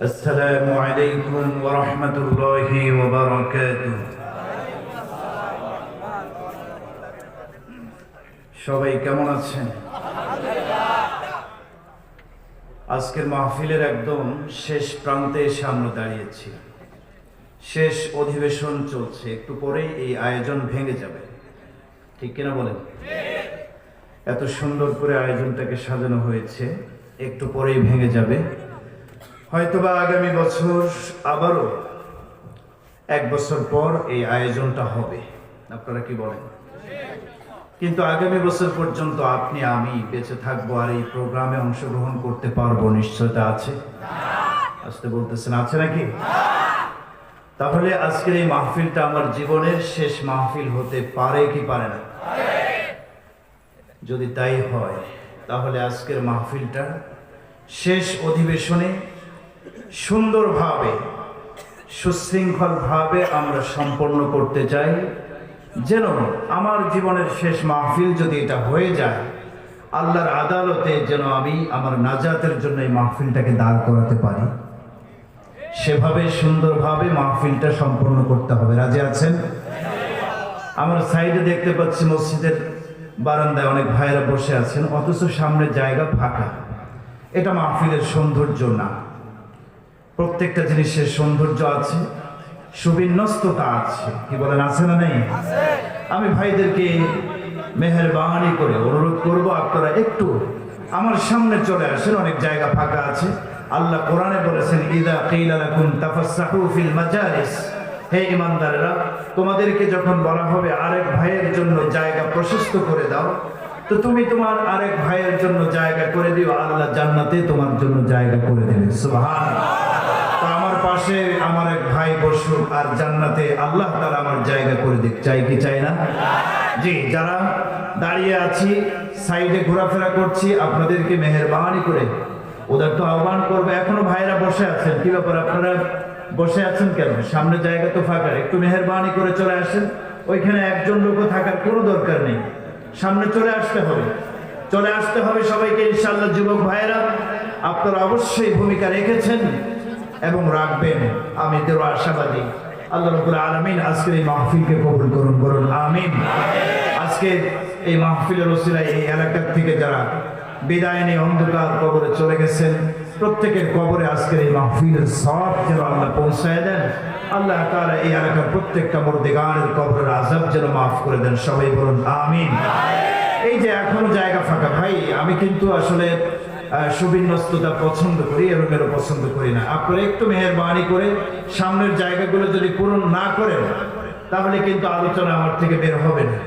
আসসালামু আলাইকুম ওয়া রাহমাতুল্লাহি ওয়া বারাকাতুহু। সবাই কেমন আছেন? আজকের মাহফিলের একদম শেষ প্রান্তে এসে আমরা দাঁড়িয়েছি। শেষ অধিবেশন চলছে, একটু পরেই এই আয়োজন ভেঙে যাবে, ঠিক কিনা বলেন? এত সুন্দর করে আয়োজনটাকে সাজানো হয়েছে, একটু পরেই ভেঙে যাবে। হয়তোবা আগামী বছর আবারও এক বছর পর এই আয়োজনটা হবে, আপনারা কি বলেন? কিন্তু আগামী বছর পর্যন্ত আপনি আমি বেঁচে থাকবো আর এই প্রোগ্রামে অংশগ্রহণ করতে পারবো, নিশ্চয়তা আছে? আসতে বলতেছেন, আছে নাকি? তাহলে আজকের এই মাহফিলটা আমার জীবনের শেষ মাহফিল হতে পারে কি পারে না? যদি তাই হয় তাহলে আজকের মাহফিলটা শেষ অধিবেশনে সুন্দরভাবে সুশৃঙ্খলভাবে আমরা সম্পন্ন করতে চাই, যেন আমার জীবনের শেষ মাহফিল যদি এটা হয়ে যায়, আল্লাহর আদালতে যেন আমি আমার নাজাতের জন্য এই মাহফিলটাকে দাঁড় করাতে পারি। সেভাবে সুন্দরভাবে মাহফিলটা সম্পন্ন করতে হবে। রাজি আছেন? আমার সাইডে দেখতে পাচ্ছি মসজিদের বারান্দায় অনেক ভাইয়েরা বসে আছেন, অথচ সামনে জায়গা ফাঁকা। এটা মাহফিলের সৌন্দর্য না। প্রত্যেকটা জিনিসের সৌন্দর্য আছে, সুবিন্যস্ততা আছে, কি বলেন, আছে না নেই? আমি ভাইদেরকে মেহেরবানি করে অনুরোধ করব, আপনারা একটু আমার সামনে চলে আসেন, অনেক জায়গা ফাঁকা আছে। আল্লাহ কোরআনে বলেছেন, ইযা কিলা লাকুম তাফাসসাহু ফিল মাজালিস, হে ঈমানদাররা, তোমাদেরকে যখন বলা হবে আরেক ভাইয়ের জন্য জায়গা প্রশস্ত করে দাও, তো তুমি তোমার আরেক ভাইয়ের জন্য জায়গা করে দিও, আল্লাহ জান্নাতে তোমার জন্য জায়গা করে দেবে। সুবহানাল্লাহ। তো আমার পাশে আমার এক ভাই বসুক, আর জান্নাতে আল্লাহ তাআলা আমার জায়গা করে দিক। চাই কি চাই না? জি, যারা দাঁড়িয়ে আছি, সাইডে ঘোরাফেরা করছি, আপনাদেরকে মেহেরবানি করে ওদের তো আহ্বান করবে। এখনো ভাইরা বসে আছেন, কি ব্যাপার আপনারা বসে আছেন কেন? সামনে জায়গা তো ফাঁকা, একটু মেহেরবানি করে চলে আসেন। ওইখানে একজন লোকও থাকার কোনো দরকার নেই, সামনে চলে আসতে হবে, চলে আসতে হবে সবাইকে ইনশাআল্লাহ। যুবক ভাইরা, আপনারা অবশ্যই ভূমিকা রেখেছেন এবং রাখবেন, আমি দৃঢ় আশাবাদী। আল্লাহ রাব্বুল আলামিন আজকের এই মাহফিলকে কবুল করুন, বলুন আমিন। আজকে এই মাহফিলের ওসিলায় এই এলাকার থেকে যারা বিদায় নিয়ে অন্ধকার কবরে চলে গেছেন, প্রত্যেকের কবরে আজকের এই মাহফিলের সওয়াব যেন আল্লাহ পৌঁছায় দেন। আল্লাহ তাআলা এই এলাকার প্রত্যেকটা মুর্দেগানের কবরের আযাব যেন মাফ করে দেন, সবাই বলুন আমিন। এই যে এখনো জায়গা ফাঁকা, ভাই আমি কিন্তু আসলে সুবিন্যস্ততা পছন্দ করি, এরকম পছন্দ করি না। আপনারা একটু মেহেরবানি করে সামনের জায়গাগুলো যদি পূরণ না করেন, তাহলে কিন্তু আলোচনা আমার থেকে বের হবে না।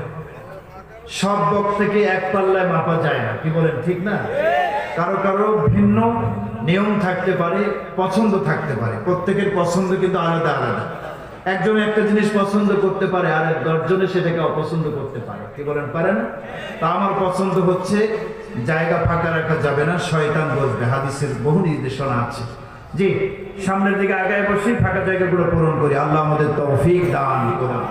সব বক্তাকে এক পাল্লায় মাপা যায় না, কি বলেন, ঠিক না? কারো কারো ভিন্ন নিয়ম থাকতে পারে, পছন্দ থাকতে পারে, প্রত্যেকের পছন্দ কিন্তু আলাদা আলাদা। একজন একটা জিনিস পছন্দ করতে পারে, আর 10 জনে সেটাকে অপছন্দ করতে পারে, কি বলেন, পারে না? তা আমার পছন্দ হচ্ছে জায়গা ফাঁকা রাখা যাবে না, শয়তান বসবে, হাদিসের বহু নির্দেশনা আছে। জি, সামনের দিকে আগায় বসি, ফাঁকা জায়গাগুলো পূরণ করি। আল্লাহ আমাদের তৌফিক দান করুন।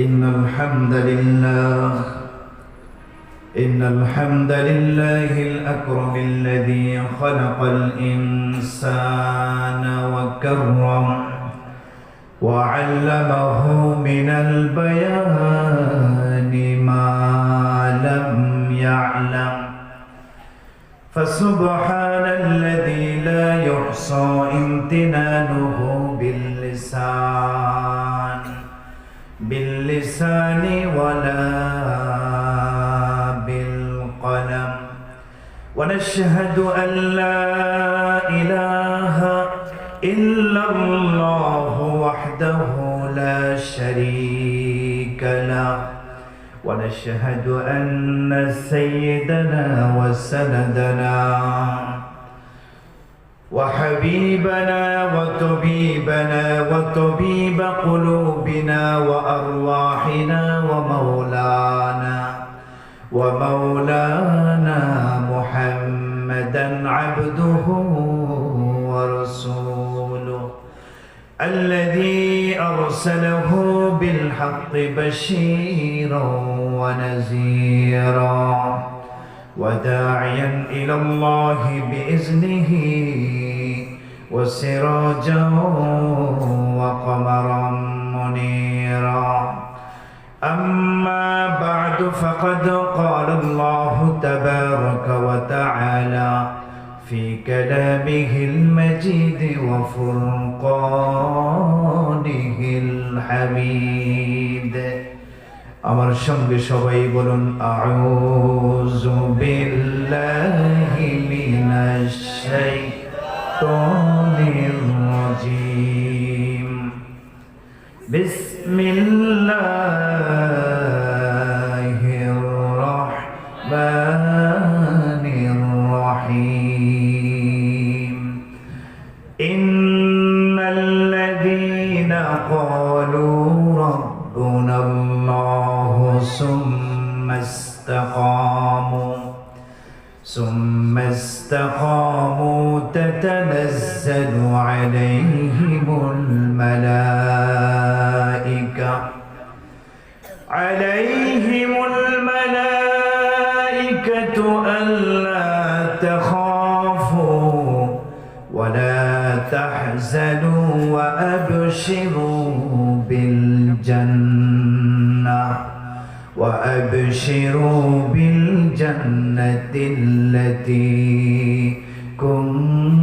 ইন্নাল হামদালিল্লাহ إن الحمد لله الأكرم الذي خلق الإنسان وكرم وعلمه من البيان ما لم يعلم فسبحان الذي لا يحصى امتنانه باللسان ولا بالقلم ونشهد أن لا إله إلا الله وحده لا شريك له ونشهد أن سيدنا وسندنا وحبيبنا وطبيبنا وطبيب قلوبنا وأرواحنا ومولانا محمدا عبده ورسوله الذي أرسله بالحق بشيرا ونذيرا وداعيا إلى الله بإذنه وسراجا وقمرا منيرا أما بعد فقد قال الله تبارك وتعالى في كلامه المجيد وفرقانه الحميد আমার সঙ্গে সবাই বলুন আউযু বিল্লাহি মিনাশ শাইতানির রাজীম বিসমিল্লাহির রাহমানির রাহিম ইন্নাল্লাযীনা ক্বালু রাব্বুনা ثم استقاموا تتنزل عليهم الملائكة ألا تخافوا ولا تحزنوا وأبشروا بالجنة التي كنتم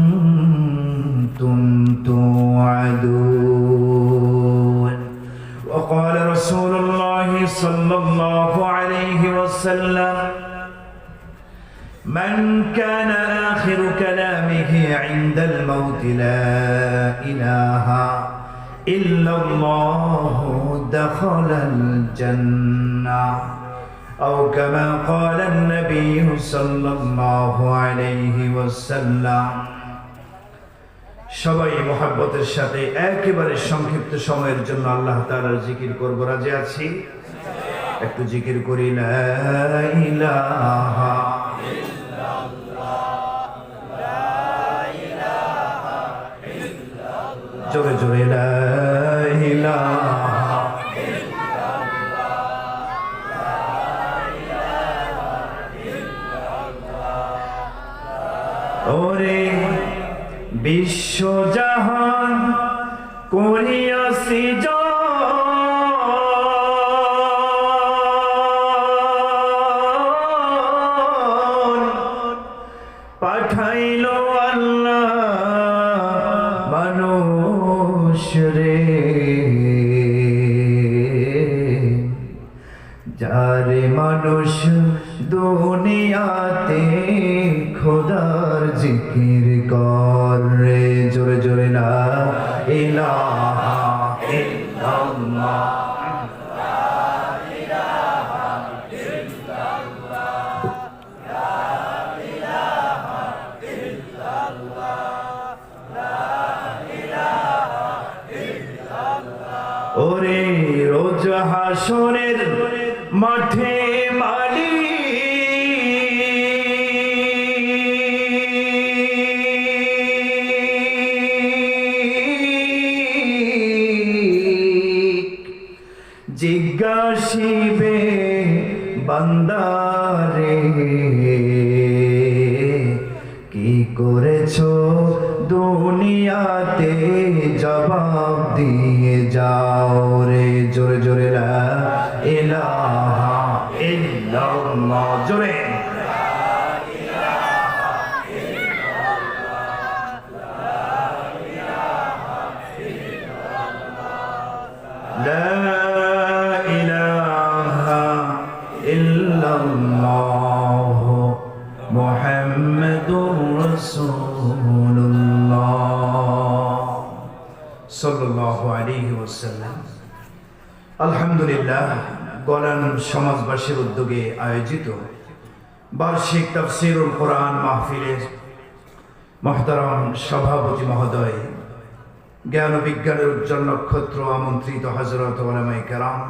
توعدون وقال رسول الله صلى الله عليه وسلم من كان آخر كلامه عند الموت لا إله إلا الله دخل الجنة أو كما قال النبي صلى الله عليه وسلم সবাই মুহাব্বতের সাথে একেবারে সংক্ষিপ্ত সময়ের জন্য আল্লাহ তাআলার জিকির করব। রাজি আছি? একটু জিকির করি লা ইলাহা জোরে জোরে লা ইলাহা ওরে বিশ্বজাহান করিয়াছি পাঠাইল আল্লাহ মানুষ রে, যারে মানুষ দুনিয়াতে খোদার জিকির করে। জোরে জোরে লা ইলাহা ইল্লাল্লাহ ওরে রোজ হাসরের মাঠে জিজ্ঞাসিবে বান্দারে কি করেছো দুনিয়াতে, জবাব দিয়ে যাও রে। জোরে জোরে লা ইলাহা ইল্লাল্লাহ জোরে লা ইলাহা ইল্লাল্লাহ মুহাম্মাদুর রাসূলুল্লাহ সাল্লাল্লাহু আলাইহি ওয়াসাল্লাম। আলহামদুলিল্লাহ, গলান সমাজবাসীর উদ্যোগে আয়োজিত বার্ষিক তাফসীরুল কোরআন মাহফিলের মহতারাম সভাপতি মহোদয়, জ্ঞান ও বিজ্ঞানের উজ্জ্বল নক্ষত্র আমন্ত্রিত হযরত উলামায়ে কেরাম,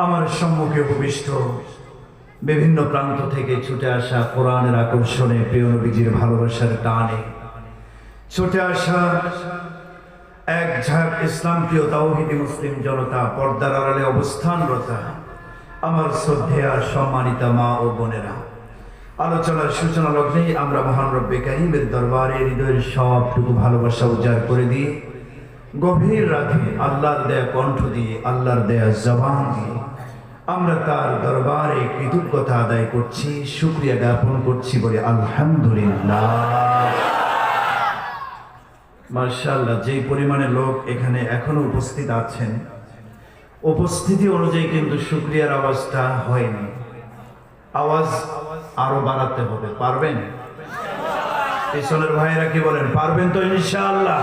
আমার সম্মুখে উপবিষ্ট বিভিন্ন প্রান্ত থেকে ছুটে আসা কোরআনের আকর্ষণে, প্রিয় নবীজির ভালোবাসার টানে ছুটে আসা এক ঝাঁক ইসলাম প্রিয় তাওহীদি মুসলিম জনতা, পর্দার আড়ালে অবস্থানরতা আমার শ্রদ্ধেয়া সম্মানিতা মা ও বোনেরা, আলোচনার সূচনা লগ্নেই আমরা মহান রব্বে কারীমের দরবারে হৃদয়ের সবটুকু ভালোবাসা উজাড় করে দিয়ে গভীর রাতে আল্লাহর দেয়া কণ্ঠ দিয়ে আল্লাহর দেয়া জবান দিয়ে আমরা তার দরবারে কৃতজ্ঞতা আদায় করছি, শুকরিয়া জ্ঞাপন করছি বলে আলহামদুলিল্লাহ। মাশাআল্লাহ, যে পরিমাণে লোক এখানে এখনো উপস্থিত আছেন, উপস্থিতি অনুযায়ী কিন্তু শুকরিয়ার আওয়াজটা হয়নি। আওয়াজ আরো বাড়াতে হবে। পারবেন? পেছনের ভাইয়েরা কি বলেন, পারবেন তো ইনশাআল্লাহ?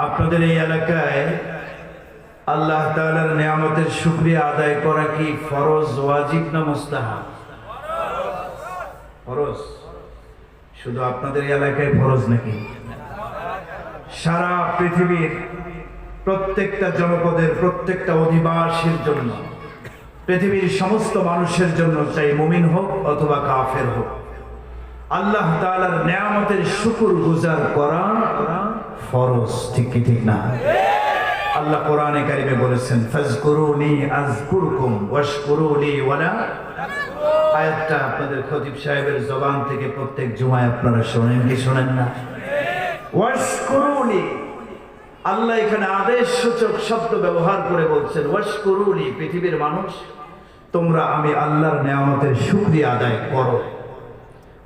আপনাদের এই এলাকায় আল্লাহ তাআলার নিয়ামতের শুকরিয়া আদায় করা কি ফরজ, ওয়াজিব না মুস্তাহাব? ফরজ। শুধু আপনাদের এই এলাকায় ফরজ নাকি সারা পৃথিবীর প্রত্যেকটা জনপদের প্রত্যেকটা অধিবাসীর জন্য, পৃথিবীর সমস্ত মানুষের জন্য, চাই মুমিন হোক অথবা কাফের হোক, আল্লাহ তাআলার নিয়ামতের শুকর গুজার করা ফরজ? ঠিক কি ঠিক না? আল্লাহ কোরআনে কারিমে বলেছেন, ফাজকুরুনি আযকুরকুম ওয়াশকুরুলি ওয়ালা। আয়াতটা আপনাদের খতিব সাহেবের জবান থেকে প্রত্যেক জুমায় আপনারা শোনেন কি শোনেন না? ওয়াশকুরুলি, আল্লাহ এখানে আদেশ সূচক শব্দ ব্যবহার করে বলছেন, ওয়াশকুরুলি, পৃথিবীর মানুষ তোমরা আমি আল্লাহর নিয়ামতের শুকরিয়া আদায় করো,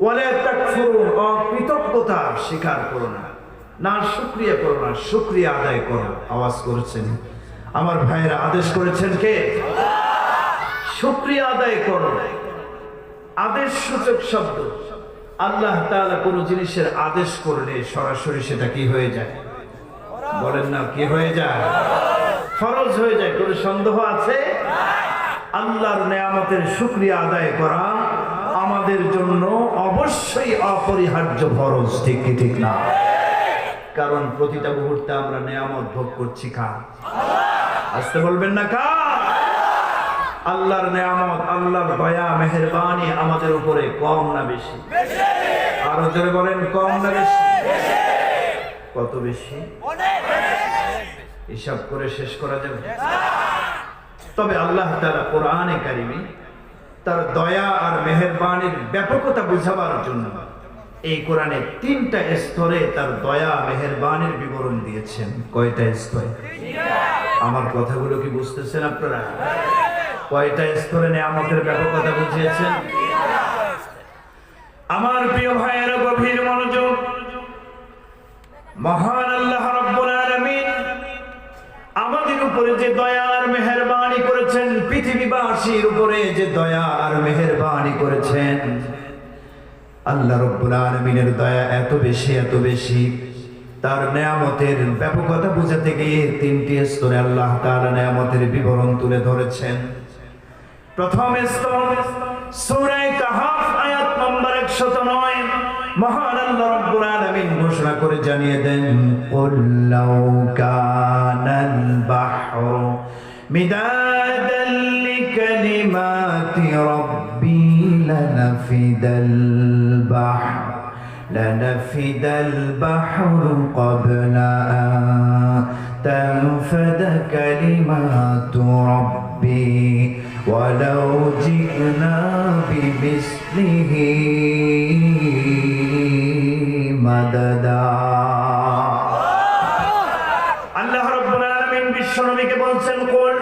ওয়ালা তাকফুরুন, অকৃতজ্ঞতা স্বীকার করো না, না শুকরিয়া করো না, শুকরিয়া আদায় করো। আওয়াজ করেছেন আমার ভাইয়েরা, আদেশ করেছেন কে? শুকরিয়া আদায় করো, আদেশ সূচক শব্দ। আল্লাহ তাআলা কোন জিনিসের আদেশ করলে সরাসরি সেটা কি হয়ে যায়? বলেন না, কি হয়ে যায়? ফরজ হয়ে যায়। কোনো সন্দেহ আছে? আল্লাহর নিয়ামতের শুকরিয়া আদায় করা আমাদের জন্য অবশ্যই অপরিহার্য ফরজ। ঠিক কি ঠিক না? কারণ প্রতিটা মুহূর্তে আমরা নিয়ামত ভোগ করছি কার? আসতে বলবেন না কার? আল্লাহর নিয়ামত, আল্লাহর দয়া মেহেরবানি আমাদের উপরে কম না বেশি? আরো জোরে বলেন, কম না বেশি? কত বেশি? হিসাব করে শেষ করা যাবে? তবে আল্লাহ তাআলা কোরআনে কারিমে তার দয়া আর মেহেরবানির ব্যাপকতা বুঝাবার জন্য এই কোরআনে 3টা স্তরে তার দয়া মেহেরবানির বিবরণ দিয়েছেন। কয়টা স্তরে? আমার কথাগুলো কি বুঝতেছেন আপনারা? কয়টা স্তরে নিয়ামতের ব্যাপকতা বুঝিয়েছেন? আমার প্রিয় ভাইয়েরা, গভীর মনোযোগ। মহান আল্লাহ রাব্বুল আলামিন আমাদের উপরে যে দয়া আর মেহেরবানি করেছেন, পৃথিবীবাসীর উপরে যে দয়া আর মেহেরবানি করেছেন, আল্লাহ রাব্বুল আলামিনের দয়া এত বেশি, এত বেশি, তার নিয়ামতের ব্যাপকতা বোঝাতে গিয়ে 3টি স্তরে আল্লাহ তাআলা নিয়ামতের বিবরণ তুলে ধরেছেন। প্রথম স্তর সূরা কাহফ আয়াত নম্বর 109। মহান আল্লাহ রাব্বুল আলামিন ঘোষণা করে জানিয়ে দেন, কুল লাউ কানাল বাহরু মিদাদান লিকালিমাতি রাব্বি লানাফিদাল বাহর লানাফিদাল বাহরু ক্বাবলা আন তানফাদা কালিমাতু রাব্বি ওয়ালাউ জি'না বিমিসলিহি মাদাদা। আল্লাহ রাব্বুল আলামিন বিশ্বনবীকে বলছেন, কুল,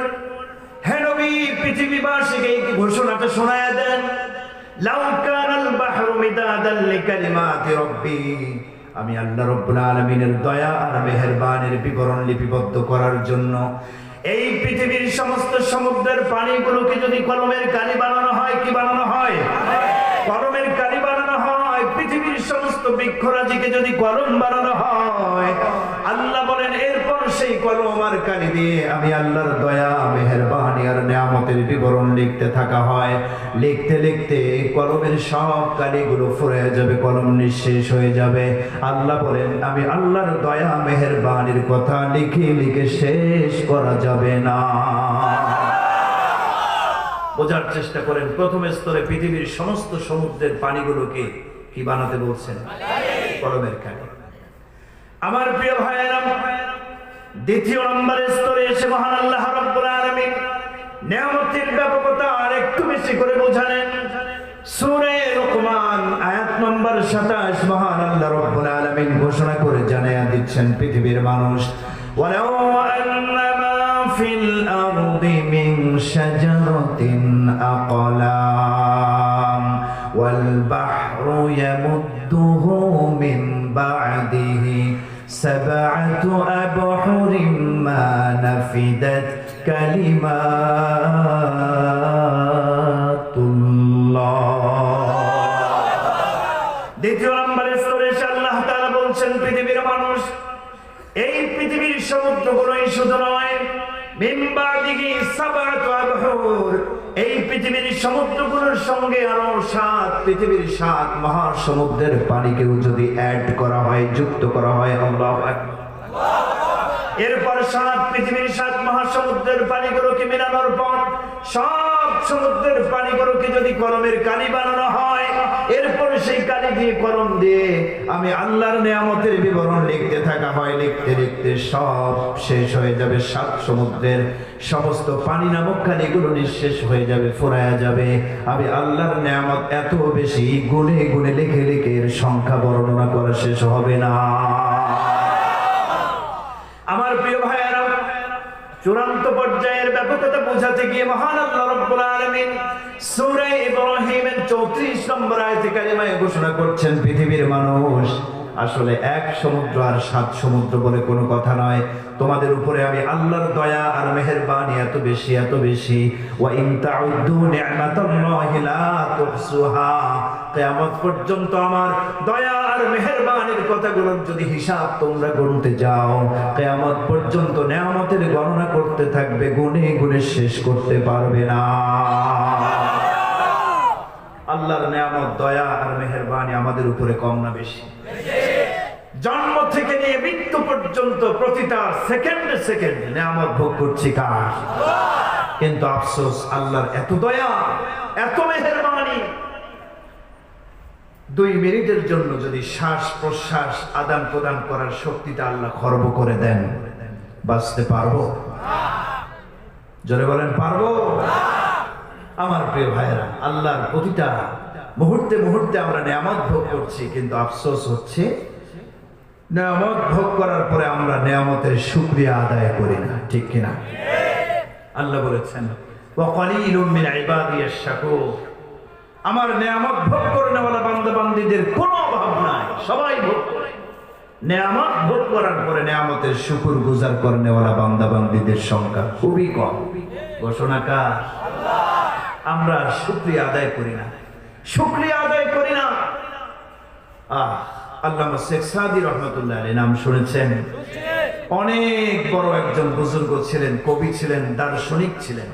হে নবী, পৃথিবীবাসীকে এই ঘোষণাটা শোনায়া দেন, লাউ কানাল বাহরু মিদাদান লিকালিমাতি রাব্বি, আমি আল্লাহ রাব্বুল আলামিনের দয়া আর মেহেরবানির বিবরণ লিপিবদ্ধ করার জন্য এই পৃথিবীর সমস্ত সমুদ্রের পানিগুলোকে যদি কলমের কালি বানানো হয়, কি বানানো হয়? কলমের কালি বানানো হয়। পৃথিবীর সমস্ত বৃক্ষরাজিকে যদি কলম বানানো হয়, আল্লাহ বলেন এরপর সেই কলম আর কালি দিয়ে আমি আল্লাহর দয়া মেহেরবানি আর নিয়ামতের বিবরণ লিখতে থাকা হয়। লিখতে লিখতে কলমের সব কালিগুলো ফুরিয়ে যাবে, কলম নিঃশেষ হয়ে যাবে। আল্লাহ বলেন আমি আল্লাহর দয়া মেহেরবানির কথা লিখে লিখে শেষ করা যাবে না। বোঝার চেষ্টা করেন, প্রথম স্তরে পৃথিবীর সমস্ত সমুদ্রের পানিগুলোকে কি বানাতে বলছেন? কলমের কালি। আমার প্রিয় ভাইয়েরা, দ্বিতীয় নম্বর স্তরে এসে মহান আল্লাহ রাব্বুল আলামিন নিয়ামতের ব্যাপকতা আর একটু বেশি করে বোঝালেন। সূরা লুকমান আয়াত নম্বর 27 মহান আল্লাহ রাব্বুল আলামিন ঘোষণা করে জানায়া দিচ্ছেন পৃথিবীর মানুষ ওয়ালাউ আন্নামা ফিল আরদি মিন শাজারাতিন আকলাম ওয়াল বাহরু ইয়ামুদ্দুহু মিন বা'দিহি সাবআতু আবহুরিম মা নাফিদাত কালিমাতুল্লাহ। দ্বিতীয় নম্বরে স্তরে আল্লাহ তাআলা বলছেন পৃথিবীর মানুষ এই পৃথিবীর সমুদ্রগুলোই শুধু নয় মিন বাদিহি সাবআতু আবহুর এই পৃথিবীর সমুদ্রগুলোর সঙ্গে আরো 7 পৃথিবীর 7 মহাসমুদ্রের পানিকেও যদি অ্যাড করা হয় যুক্ত করা হয় আল্লাহু আকবার এরপর 7 পৃথিবীর 7 মহাসমুদ্রের পানিগুলোকে মেলানোর পর সব সমুদ্রের পানিগুলোকে যদি কলমের কালি বানানো হয় এরপর সেই কালি দিয়ে কলম দিয়ে আমি আল্লাহর নিয়ামতের বিবরণ লিখতে থাকা হয় লিখতে লিখতে সব শেষ হয়ে যাবে 7 সমুদ্রের সমস্ত পানি নামক কালিগুলো নিঃশেষ হয়ে যাবে ফুরায়া যাবে আমি আল্লাহর নিয়ামত এত বেশি গুণে গুণে লিখে লিখে এর সংখ্যা বর্ণনা করা শেষ হবে না। আমার প্রিয় ভাইয়েরা চূড়ান্ত পর্যায়ের ব্যাপকতা বোঝাতে গিয়ে মহান আল্লাহ রাব্বুল আলামিন সূরা ইব্রাহিমের 34 নম্বর আয়াতে কালিমায় ঘোষণা করছেন পৃথিবীর মানুষ আসলে এক সমুদ্র আর 7 সমুদ্র বলে কোনো কথা নয় তোমাদের উপরে আমি আল্লাহর দয়া আর মেহেরবানি এত বেশি ওয়া ইন তাউদ্দু নি'মাতাল্লাহি লা তুহসুহা কিয়ামত পর্যন্ত আমার দয়া আর মেহেরবানির কথাগুলোর যদি হিসাব তোমরা গুনতে যাও কিয়ামত পর্যন্ত নিয়ামতের গণনা করতে থাকবে গুনে গুনে শেষ করতে পারবে না। আল্লাহর নিয়ামত দয়া আর মেহেরবানি আমাদের উপরে কম না বেশি? জন্ম থেকে নিয়ে মৃত্যু পর্যন্ত প্রতিটা সেকেন্ডে সেকেন্ডে নিয়ামত ভোগ করছি কার? কিন্তু আফসোস আল্লাহর এত দয়া এত মেহেরবানি 2 মিনিটের জন্য যদি শ্বাস প্রশ্বাস আদান প্রদান করার শক্তিটা আল্লাহ খর্ব করে দেন বাঁচতে পারবো? জোরে বলেন পারবো? আমার প্রিয় ভাইরা আল্লাহর প্রতিটা মুহূর্তে মুহূর্তে আমরা নিয়ামত ভোগ করছি কিন্তু আফসোস হচ্ছে নিয়ামত ভোগ করার পরে আমরা নিয়ামতের শুকরিয়া আদায় করি না ঠিক কিনা? আল্লাহ বলেছেন ওয়া ক্বালিলুম মিন ইবাদিয়াশ শাকুর আমার নিয়ামত ভোগ করেওয়ালা বান্দা বান্দীদের কোনো অভাব নাই সবাই ভোগ করে নিয়ামত ভোগ করার পরে নিয়ামতের শুকর গুজার করেওয়ালা বান্দা বান্দীদের সংখ্যা খুবই কম। ঘোষণাকার আল্লাহ আমরা শুকরিয়া আদায় করি না আল্লামা শেখ সাদি রহমতুল্লাহ আলাইহি নাম শুনেছেন অনেক বড় একজন বুজুর্গ ছিলেন কবি ছিলেন দার্শনিক ছিলেন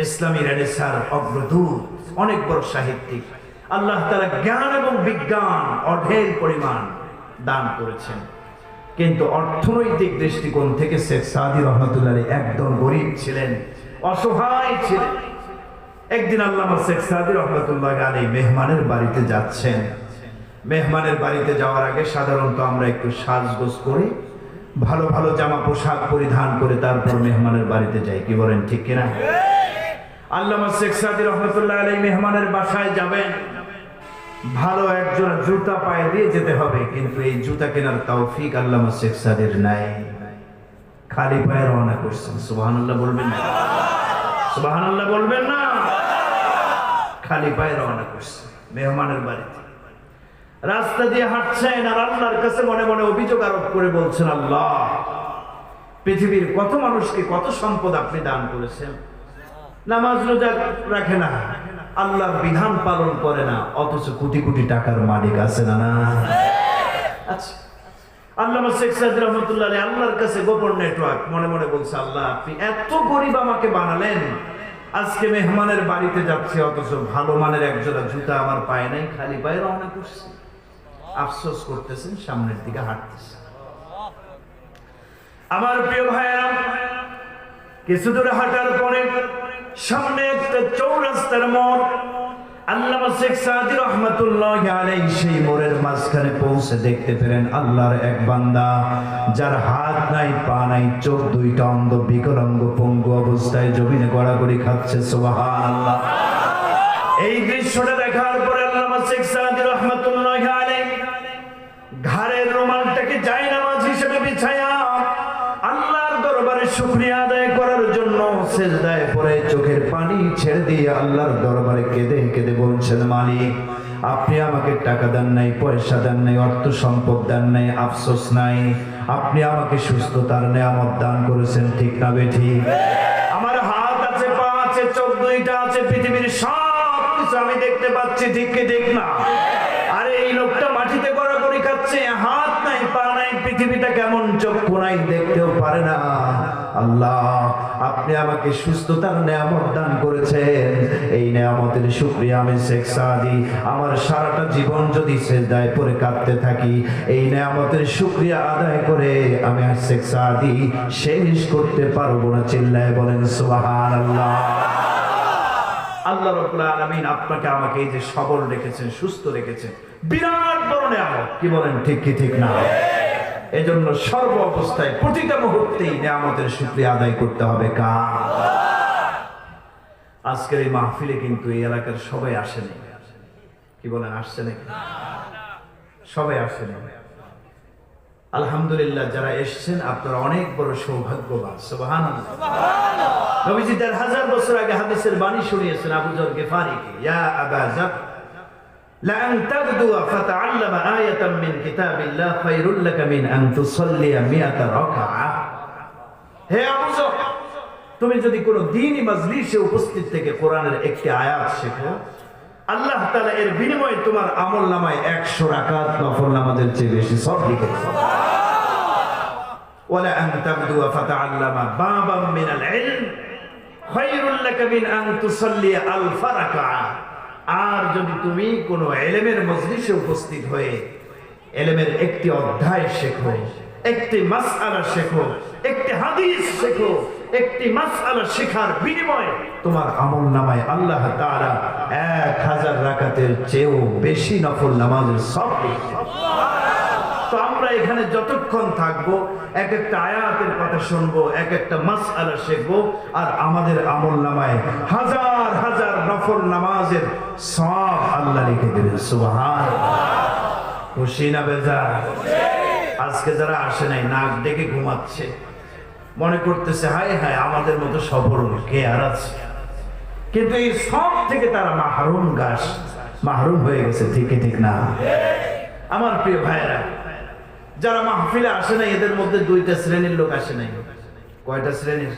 ইসলামী রেনেসাঁর অগ্রদূত অনেক বড় সাহিত্যিক আল্লাহ তাআলা জ্ঞান এবং বিজ্ঞান অঢেল পরিমাণ দান করেছেন কিন্তু অর্থনৈতিক দৃষ্টিকোণ থেকে শেখ সাদি রহমতুল্লাহ আলাইহি একদম গরিব ছিলেন অসহায় ছিলেন। একদিন আল্লামা শেখ সাদি রহমতুল্লাহ আলাইহি মেহমানের বাড়িতে যাচ্ছেন মেহমানের বাড়িতে যাওয়ার আগে সাধারণত আমরা একটু সাজগোজ করি ভালো ভালো জামা পোশাক পরিধান করে তারপর মেহমানের বাড়িতে যাই কি বলেন ঠিক কিনা? আল্লামা শেখ সাদি রহমতুল্লাহ আলাইহি মেহমানের বাসায় যাবেন ভালো একজোড়া জুতা পায়ে দিয়ে যেতে হবে কিন্তু এই জুতা কেনার তৌফিক আল্লামা শেখ সাদির নাই খালি পায়ে রওনা করছেন সুবহানাল্লাহ বলবেন না? সুবহানাল্লাহ বলবেন না? খালি পায়ে রওনা করছেন মেহমানের বাড়িতে রাস্তা দিয়ে হাঁটছেন আর আল্লাহর কাছে মনে মনে অভিযোগ আরোপ করে বলছেন আল্লাহ পৃথিবীর কত মানুষকে কত সম্পদ আপনি দান করেছেন নামাজ রোজা রাখে না আল্লাহর বিধান পালন করে না অথচ কোটি কোটি টাকার মালিক আছে না? আচ্ছা আল্লামা শেখ সাদি রহমতুল্লাহ আলাইহি আল্লাহর কাছে গোপন নেটওয়ার্ক মনে মনে বলছে আল্লাহ আপনি এত গরিব আমাকে বানালেন আজকে মেহমানের বাড়িতে যাচ্ছি অথচ ভালো মানের একজোড়া জুতা আমার পায়ে নাই খালি পায়ে রওনা করছি আফসোস করতেছেন সামনের দিকে হাঁটতেছেন। আমার প্রিয় ভাইরা কিছু দূর হাঁটার পরে সামনে একটা চৌরাস্তার মোড় আল্লামা শেখ সাদি রহমাতুল্লাহি আলাইহি সেই মোড়ের মাঝখানে পৌঁছে দেখতে পেলেন আল্লাহর এক বান্দা যার হাত নাই পা নাই চোখ দুইটা অন্ধ বিকলাঙ্গ পঙ্গু অবস্থায় জমিনে গড়াগড়ি খাচ্ছে সুবহানাল্লাহ। এই দৃশ্যটা দেখার পরে আল্লামা শেখ সাদি রহমাতুল্লাহি আলাইহি ঘাড়ের রুমালটাকে জায়নামাজ হিসেবে বিছায়া আল্লাহর দরবারে শুকরিয়া আদায় করার জন্য সিজদায় পড়ে চোখের পানি ছেড়ে দিয়ে আল্লাহর দরবারে কেঁদে কেঁদে বলছেন, মালিক আপনি আমাকে টাকা দেন নাই, পয়সা দেন নাই, অর্থ সম্পদ দেন নাই, আফসোস নাই, আপনি আমাকে সুস্থতার নেয়ামত দান করেছেন, ঠিক না বেঠিক? আমার হাত আছে, পা আছে, চোখ দুইটা আছে, পৃথিবীর সব কিছু আমি দেখতে পাচ্ছি, ঠিক কি ঠিক না? আরে এই লোকটা মাটিতে গড়াগড়ি খাচ্ছে, হাত নাই, পা নাই, পৃথিবীটা কেমন, চক্ষু নাই, দেখতেও পারে না। আল্লাহ আপনি আমাকে সুস্থতার নেয়ামত দান করেছেন, এই নেয়ামতের শুকরিয়া আমি শেখ সাদি আমার সারাটা জীবন যদি সিজদায় পড়ে কাঁদতে থাকি, এই নেয়ামতের শুকরিয়া আদায় করে আমি আর শেখ সাদি শেষ করতে পারবো না। চিল্লায় বলেন সুবহানাল্লাহ। আল্লাহ রাব্বুল আলামিন আপনাকে আমাকে এই যে সবল রেখেছেন, সুস্থ রেখেছেন, বিরাট বড় নেয়ামত, কি বলেন, ঠিক কি ঠিক না? এজন্য সর্ব অবস্থায় প্রতিটা মুহূর্তেই নেয়ামতের শুকরিয়া আদায় করতে হবে। আজকের এই মাহফিলে কিন্তু এই এলাকার সবাই আসেনি, কি বলেন, আসছে নাকি? সবাই আসেনি। আলহামদুলিল্লাহ, যারা এসেছেন আপনারা অনেক বড় সৌভাগ্যবান। সুবহানাল্লাহ। নবীজি ১০০০ বছর আগে হাদিসের বাণী শুনিয়েছেন আবু যর গিফারিকে, ইয়া আবা যর লা আন তাগদুয়া ফাতাআল্লামা আয়াতাম মিন কিতাবিল্লাহ খায়রুল লাকা মিন আন তুসাল্লিয়া মিআতা রাকাআ। হে আবু যর, তুমি যদি কোনো দ্বীনি মাজলিসে উপস্থিত থেকে কোরআনের একটি আয়াত শেখো, আল্লাহ তাআলা এর বিনিময়ে তোমার আমলনামায় ১০০ রাকাত নফল নামাজের চেয়ে বেশি সওয়াব লিখেছেন। ওয়ালা আন তাগদুয়া ফাতাআল্লামা বাবাম মিনাল ইলম খায়রুল লাকা মিন আন তুসাল্লিয়া আলফা রাকাআ। আর যদি তুমি কোনো ইলমের মজলিসে উপস্থিত হয়ে ইলমের একটি অধ্যায় শেখো, একটি মাসআলা শেখো, একটি হাদিস শেখো, একটি মাসআলা শেখার বিনিময়ে তোমার আমলনামায় আল্লাহ তাআলা ১০০০ রাকাতের চেয়েও বেশি নফল নামাজের সওয়াব লিখেছেন। তো আমরা এখানে যতক্ষণ থাকবো এক একটা আয়াতের কথা শুনবো, এক একটা মাসআলা শিখবো, আর আমাদের আমলনামায় হাজার হাজার নফল নামাজের সওয়াব আল্লাহ লিখে দেবেন। সুবহানাল্লাহ। খুশি না বেজার? আজকে যারা আসে নাই নাক ডেকে ঘুমাচ্ছে, মনে করতেছে হায় হায় আমাদের মতো সফল কে আর আছে, কিন্তু এই সব থেকে তারা মাহরুম হয়ে গেছে, ঠিক ঠিক না? আমার প্রিয় ভাইরা, যারা মাহফিলে আসে নাই এদের মধ্যে দুইটা শ্রেণীর লোক আসে নাই। কয়টা শ্রেণীর?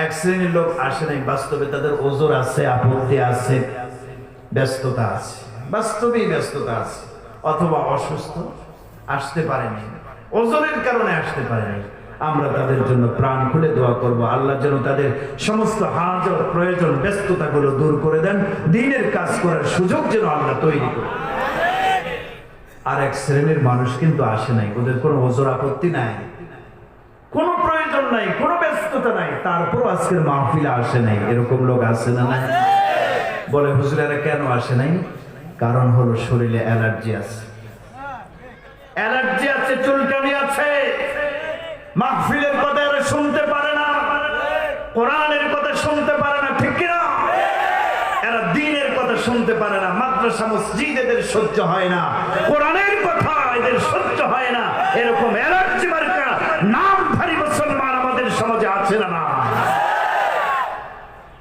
এক শ্রেণীর লোক আসে নাই, বাস্তবে তাদের ওজর আছে, আপত্তি আছে, ব্যস্ততা আছে, বাস্তবেই ব্যস্ততা আছে, অথবা অসুস্থ, আসতে পারেনি, ওজরের কারণে আসতে পারেনি। আমরা তাদের জন্য প্রাণ খুলে দোয়া করব, আল্লাহ যেন তাদের সমস্ত হাজার প্রয়োজন ব্যস্ততাগুলো দূর করে দেন, দ্বীনের কাজ করার সুযোগ যেন আল্লাহ তৈরি করে। আর এক শ্রেণীর মানুষ কিন্তু আসে নাই, ওদের কোনো ওজর আপত্তি নাই, কোনো প্রয়োজন নাই, কোনো ব্যস্ততা নাই, তারপর আজকের মাহফিলে আসে নাই। এরকম লোক আসে না? নাই? বলে হুজুর এরা কেন আসে নাই? কারণ হলো শরীরে অ্যালার্জি আছে, অ্যালার্জি আছে, চুলকানি আছে, মাহফিলের কথা এরা শুনতে পারে না, কোরআনের কথা শুনতে পারে না, ঠিক কিনা? এরা দ্বীনের কথা শুনতে পারে না, মাদ্রাসা মসজিদ এদের সহ্য হয় না, কোরআনের কথা এদের সহ্য হয় না। এরকম অ্যালার্জি মার্কা নামধারী মুসলমান আমাদের সমাজে আছে না? না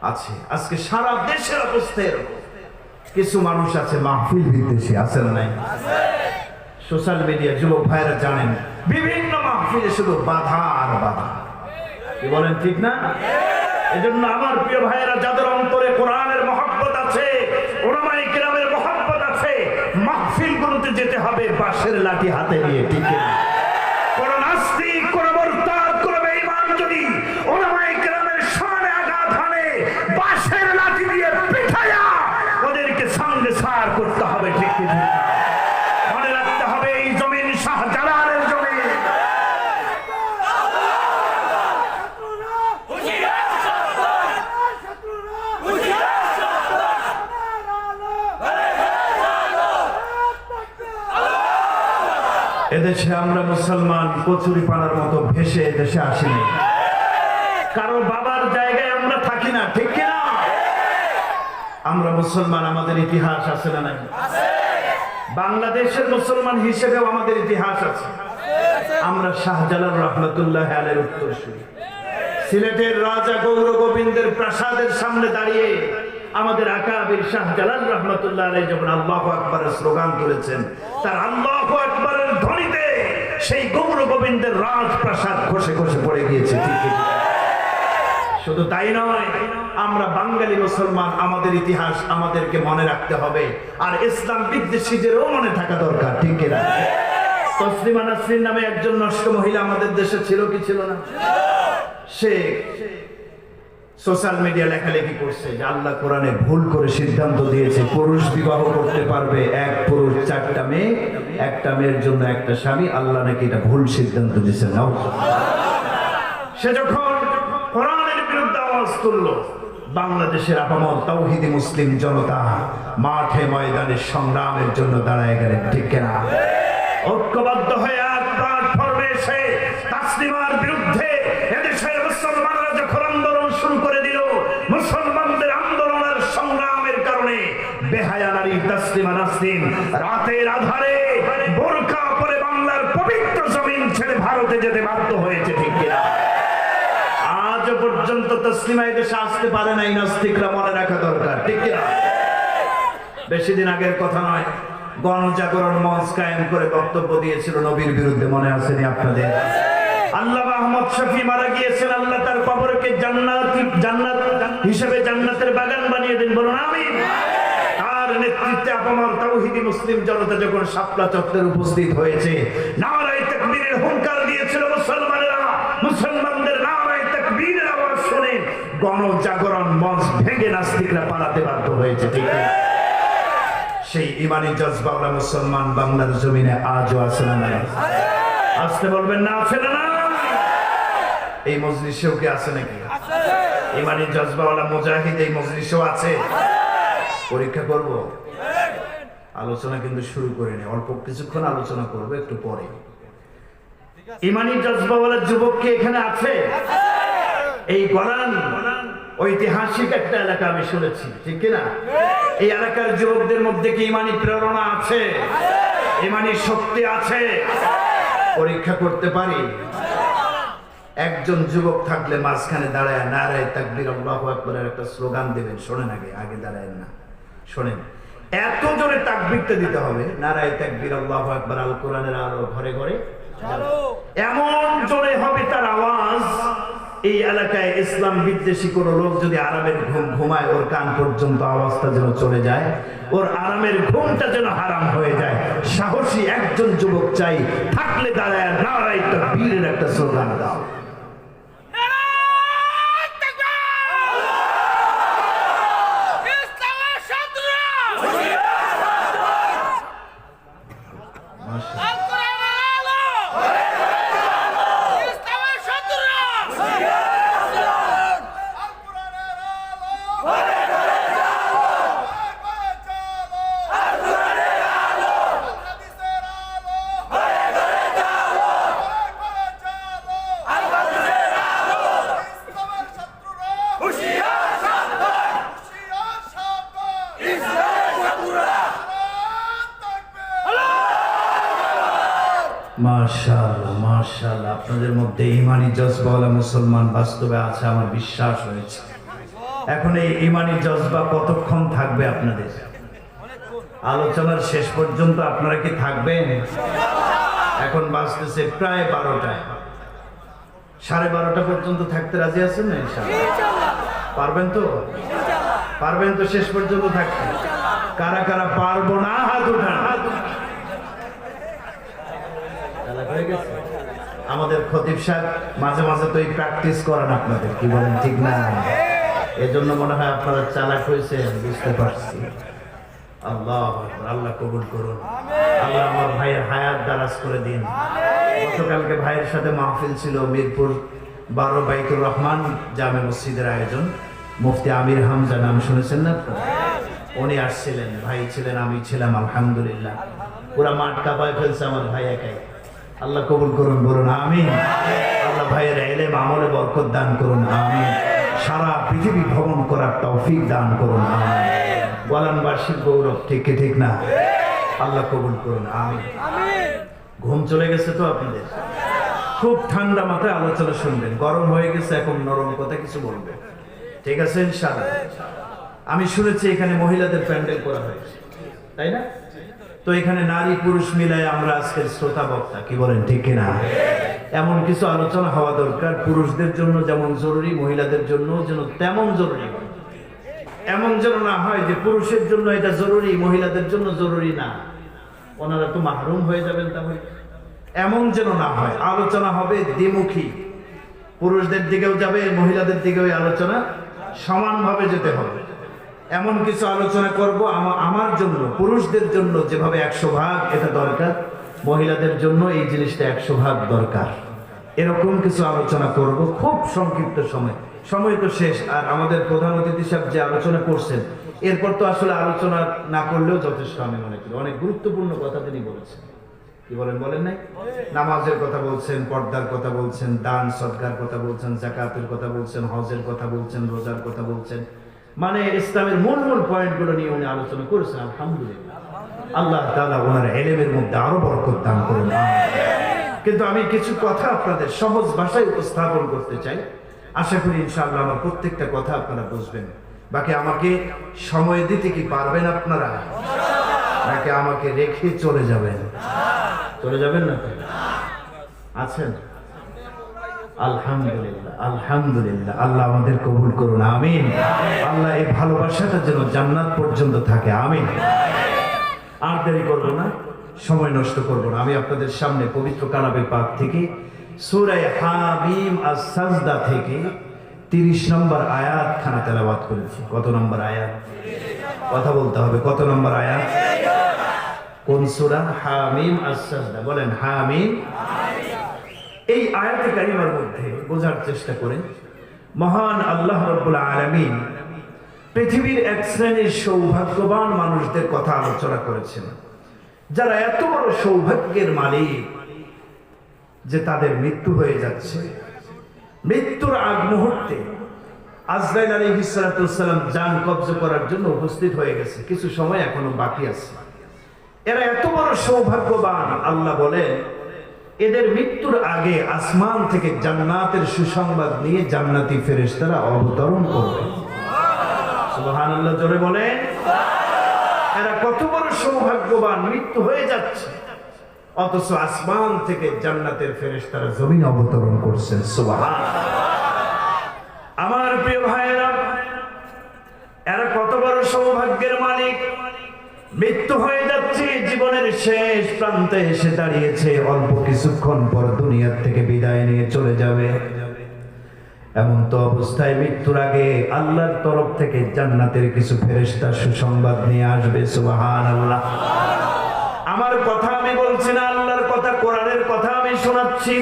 আছে। আজকে সারা দেশের অবস্থা এরকম। কিছু মানুষ আছে মাহফিল বিদ্বেষী, আছে না? নাই? সোশ্যাল মিডিয়া যুবক ভাইরা জানেন, বিভিন্ন মাহফিলে শুধু বাধা আর বাধা, কি বলেন, ঠিক না? এজন্য আমার প্রিয় ভাইয়েরা, যাদের অন্তরে কোরআনের মহব্বত আছে, উলামায়ে কিরামের মহব্বত আছে, মাহফিলগুলোতে যেতে হবে বাঁশের লাঠি হাতে নিয়ে, ঠিক না? কোন নাস্তিক, কোন মুরতাদ, কোন বেঈমান যদি উলামায়ে কিরামের সামনে আঘাত হানে, বাঁশের লাঠি দিয়ে পিঠায়া ওদেরকে সঙ্গে সার করতে হবে, ঠিক না? মনে রাখতে হবে এই জমিন শাহজালালের জমিন। এদেশে আমরা মুসলমান কচুরি পানার মতো ভেসে এদেশে আসিনি, কারো বাবার জায়গায় আমরা থাকি না, ঠিক কিনা? আমরা মুসলমান, আমাদের ইতিহাস আছে না নাই? বাংলাদেশের মুসলমান হিসেবেও আমাদের ইতিহাস আছে। আমরা শাহজালাল রহমতুল্লাহ আলাইহির উত্তরসূরি। সিলেটের রাজা গৌর গোবিন্দের প্রাসাদের সামনে দাঁড়িয়ে আমাদের আকাবির শাহজালাল রহমতুল্লাহ আলাইহি যখন আল্লাহু আকবারের স্লোগান তুলেছেন, তার আল্লাহু আকবারের ধ্বনিতে সেই গৌর গোবিন্দের রাজপ্রাসাদ খসে খসে পড়ে গিয়েছে। ঠিক শুধু তাই নয়, আমরা বাঙালি মুসলমান, আমাদের ইতিহাস আমাদেরকে মনে রাখতে হবে, আর ইসলাম বিদ্বেষীদেরও মনে থাকা দরকার। ঠিক কিনা? তসলিমা নাসরিন নামে একজন নষ্ট মহিলা আমাদের দেশে ছিল কি ছিল না? সে সোশ্যাল মিডিয়া লেখালেখি করছে যে আল্লাহ কোরআনে ভুল করে সিদ্ধান্ত দিয়েছে পুরুষ বিবাহ করতে পারবে এক পুরুষ 4টা মেয়ে, একটা মেয়ের জন্য একটা স্বামী। আল্লাহ নাকি এটা ভুল সিদ্ধান্ত দিয়েছে। নাও, সে যখন কোরআনের বিরুদ্ধে আওয়াজ তুলল, বাংলাদেশের আপামর তাওহীদি মুসলিম জনতা মাঠে ময়দানে সংগ্রামের জন্য দাঁড়ায় গেলেন। ঠিক কিনা? ঐক্যবদ্ধ হয়ে এক প্ল্যাটফর্মে এসে তাসলিমার বিরুদ্ধে এদেশের মুসলমানরা যখন আন্দোলন শুরু করে দিল, মুসলমানদের আন্দোলনের সংগ্রামের কারণে বেহায়া নারী তাসলিমা নাসরিন রাতের আধারে বোরকা পরে বাংলার পবিত্র জমিন ছেড়ে ভারতে যেতে বাধ্য হয়েছে। ঠিক কিনা? আজ পর্যন্ত তাসলিমা এদেশে আসতে পারে নাই, নাস্তিকরা মনে রাখা দরকার। ঠিক কিনা? বেশি দিন আগের কথা নয়, গণজাগরণ মঞ্চ কায়েম করে বক্তব্য দিয়েছিল নবীর বিরুদ্ধে, মনে আসেনি আপনাদের? আল্লামা আহমদ শফি মারা গিয়েছেন, আল্লাহ তার কবরকে জান্নাত হিসেবে জান্নাতের বাগান বানিয়ে দিন, বলুন আমিন। তার নেতৃত্বে আপামর তাওহীদি মুসলিম জনতা যখন শাপলা চত্বরে উপস্থিত হয়েছে, নারায়ে তাকবীরের হুঙ্কার দিয়েছিল মুসলমানেরা। মুসলমানদের নারায়ে তাকবীরের আওয়াজ শুনে গণজাগরণ মঞ্চ ভেঙে নাস্তিকরা পালাতে বাধ্য হয়েছে। ঠিক আছে? সেই ইমানি জজবাওয়ালা মুসলমান বাংলার জমিনে আজও আছে না নাই? আসতে বলবেন না, আছে না? এই মজলিসেও কি আছে নাকি? ইমানি জজবাওয়ালা মুজাহিদ এই মজলিসেও আছে। পরীক্ষা করব, আলোচনা কিন্তু শুরু করিনি, অল্প কিছুক্ষণ আলোচনা করব একটু পরে। ইমানি জজবাওয়ালা যুবক কি এখানে আছে? এই গরান ঐতিহাসিক একটা এলাকা আমি শুনেছি, ঠিক কিনা? এই এলাকার যুবকদের মধ্যে কি ইমানি প্রেরণা আছে? ইমানি শক্তি আছে? পরীক্ষা করতে পারি? একজন যুবক থাকলে মাঝখানে দাঁড়ায় নারায়ে তাকবীর আল্লাহু আকবারের একটা স্লোগান দেবেন। শোনেন, আগে দাঁড়ায়েন না, শোনেন। এত জোরে তাকবীরটা দিতে হবে, নারায়ে তাকবীর আল্লাহু আকবার, আল কোরআনের আলো ঘরে ঘরে এমন জোরে হবে তার আওয়াজ, এই এলাকায় ইসলাম বিদ্বেষী কোন লোক যদি আরামের ঘুম ঘুমায়, ওর কান পর্যন্ত আওয়াজটা যেন চলে যায়, ওর আরামের ঘুমটা যেন হারাম হয়ে যায়। সাহসী একজন যুবক চাই, থাকলে দাঁড়ায় নারায়ে তাকবীরের একটা স্লোগান দাও। মাশাআল্লাহ, মাশাআল্লাহ, আপনাদের মধ্যে ইমানি জজবাওয়ালা মুসলমান বাস্তবে আছে, আমার বিশ্বাস হয়েছে। এখন এই ইমানি জজবা কতক্ষণ থাকবে আপনাদের? আলোচনার শেষ পর্যন্ত আপনারা কি থাকবেন? এখন বাজতেছে প্রায় 12টায়, 12:30 পর্যন্ত থাকতে রাজি আছেন না? ইনশাআল্লাহ পারবেন তো? পারবেন তো শেষ পর্যন্ত থাকতে? কারা কারা পারবো না হাত উঠান। আমাদের খতিব সাহেব মাঝে মাঝে তো এই প্র্যাকটিস করেন আপনাদের, কি বলেন? ঠিক না? এজন্য মনে হয় আপনারা চালাক হয়েছে, বুঝতে পারছি। আল্লাহ আল্লাহ কবুল করুন। আল্লাহ আমার ভাইয়ের হায়াত দারাজ করে দিন। গতকালকে ভাইয়ের সাথে মাহফিল ছিল মিরপুর 12 বাইতুর রহমান জামে মসজিদের আয়োজন। মুফতি আমির হামজা নাম শুনেছেন না? উনি আসছিলেন, ভাই ছিলেন, আমি ছিলাম। আলহামদুলিল্লাহ পুরা মাঠ কাঁপায় ফেলছে আমার ভাই একাই। আল্লাহ কবুল করুন, বলুন আমিন। আল্লাহ ভাইয়ের ইলম আমলে বরকত দান করুন, আমিন। সারা পৃথিবী ভ্রমণ করার তৌফিক দান করুন আমিন। গোলানবাসীর গৌরব, ঠিক কি ঠিক না? আল্লাহ কবুল করুন আমিন। ঘুম চলে গেছে তো আপনাদের? খুব ঠান্ডা মাথায় আলোচনা শুনবেন, গরম হয়ে গেছে, এখন নরম কথা কিছু বলবে, ঠিক আছে ইনশাআল্লাহ। আমি শুনেছি এখানে মহিলাদের প্যান্ডেল করা হয়েছে, তাই না? তো এখানে নারী পুরুষ মিলায় আমরা আজকের শ্রোতা বক্তা, কি বলেন ঠিক কিনা? এমন কিছু আলোচনা হওয়া দরকার, পুরুষদের জন্য যেমন জরুরি মহিলাদের জন্য যেন তেমন জরুরি। এমন যেন না হয় যে পুরুষের জন্য এটা জরুরি মহিলাদের জন্য জরুরি না, ওনারা তো মাহরুম হয়ে যাবেন। তাহলে এমন যেন না হয়, আলোচনা হবে দ্বিমুখী, পুরুষদের দিকেও যাবে মহিলাদের দিকেও আলোচনা সমানভাবে যেতে হবে। এমন কিছু আলোচনা করব আমার জন্য, পুরুষদের জন্য যেভাবে 100 ভাগ এটা দরকার, মহিলাদের জন্য এই জিনিসটা 100 ভাগ দরকার। এরকম কিছু আলোচনা করব খুব সংক্ষিপ্ত সময় তো শেষ। আর আমাদের প্রধান অতিথি সাহেব যে আলোচনা করছেন, এরপর তো আসলে আলোচনা না করলেও যথেষ্ট আমি মনে করি। অনেক গুরুত্বপূর্ণ কথা তিনি বলেছেন, কি বলেন নাই? নামাজের কথা বলছেন, পর্দার কথা বলছেন, দান সদকার কথা বলছেন, যাকাতের কথা বলছেন, হজের কথা বলছেন, রোজার কথা বলছেন, মানে ইসলামের মূল পয়েন্টগুলো নিয়ে উনি আলোচনা করেছেন। আলহামদুলিল্লাহ, আল্লাহ তাআলা ওনার ইলমের মধ্যে আরো বরকত দান করুন। কিন্তু আমি কিছু কথা আপনাদের সহজ ভাষায় উপস্থাপন করতে চাই, আশা করি ইনশাআল্লাহ আমার প্রত্যেকটা কথা আপনারা বুঝবেন। বাকি আমাকে সময় দিতে কি পারবেন আপনারা, নাকি আমাকে রেখে চলে যাবেন? চলে যাবেন না তো? আছেন? আলহামদুলিল্লাহ, আলহামদুলিল্লাহ, আল্লাহ আমাদের কবুল করুন আমিন। আল্লাহ এই ভালোবাসাটা যেন জান্নাত পর্যন্ত থাকে আমিন। আর দেরি করবো না, সময় নষ্ট করবো না। আমি আপনাদের সামনে পবিত্র কালামে পাক থেকে সূরা হামিম আস-সাজদা থেকে 30 নম্বর আয়াত খানা তেলাওয়াত করেছি। কত নম্বর আয়াত? কথা বলতে হবে, কত নম্বর আয়াত? কোন সূরা? হামিম আস-সাজদা। বলেন হামিম। এই আয়াতে কারিমার মধ্যে বোঝার চেষ্টা করেন, মহান আল্লাহ রাব্বুল আলামিন পৃথিবীর এক শ্রেণীর সৌভাগ্যবান মানুষদের কথা আলোচনা করেছেন, যারা এত বড় সৌভাগ্যের মালিক যে তাদের মৃত্যু হয়ে যাচ্ছে। মৃত্যুর আগ মুহূর্তে আজরাইল আলাইহিস সালাম জান কবজ করার জন্য উপস্থিত হয়ে গেছে, কিছু সময় এখনো বাকি আছে। এরা এত বড় সৌভাগ্যবান, আল্লাহ বলেন এদের মৃত্যুর আগে আসমান থেকে জান্নাতের সুসংবাদ নিয়ে জান্নাতি ফেরেশতারা অবতরণ করবে। সুবহানাল্লাহ, জোরে বলেন। এরা কত বড় সৌভাগ্যবান, মৃত্যু হয়ে যাচ্ছে অথচ আসমান থেকে জান্নাতের ফেরেশতারা জমিনে অবতরণ করছেন। সুবহানাল্লাহ। আমার প্রিয় ভাইরা, এরা কত বড় সৌভাগ্যের মালিক। মৃত্যু হয়ে যাচ্ছে, জীবনের শেষ প্রান্তে এসে দাঁড়িয়েছে, অল্প কিছুক্ষণ পর দুনিয়া থেকে বিদায় নিয়ে চলে যাবে। এমন তো অবস্থায় মৃত্যুর আগে আল্লাহর তরফ থেকে জান্নাতের কিছু ফেরেশতা সুসংবাদ নিয়ে আসবে। সুবহানাল্লাহ। আমার কথা আমি বলছি না, আল্লাহর কথা, কোরআনের কথা আমি শোনাচ্ছি।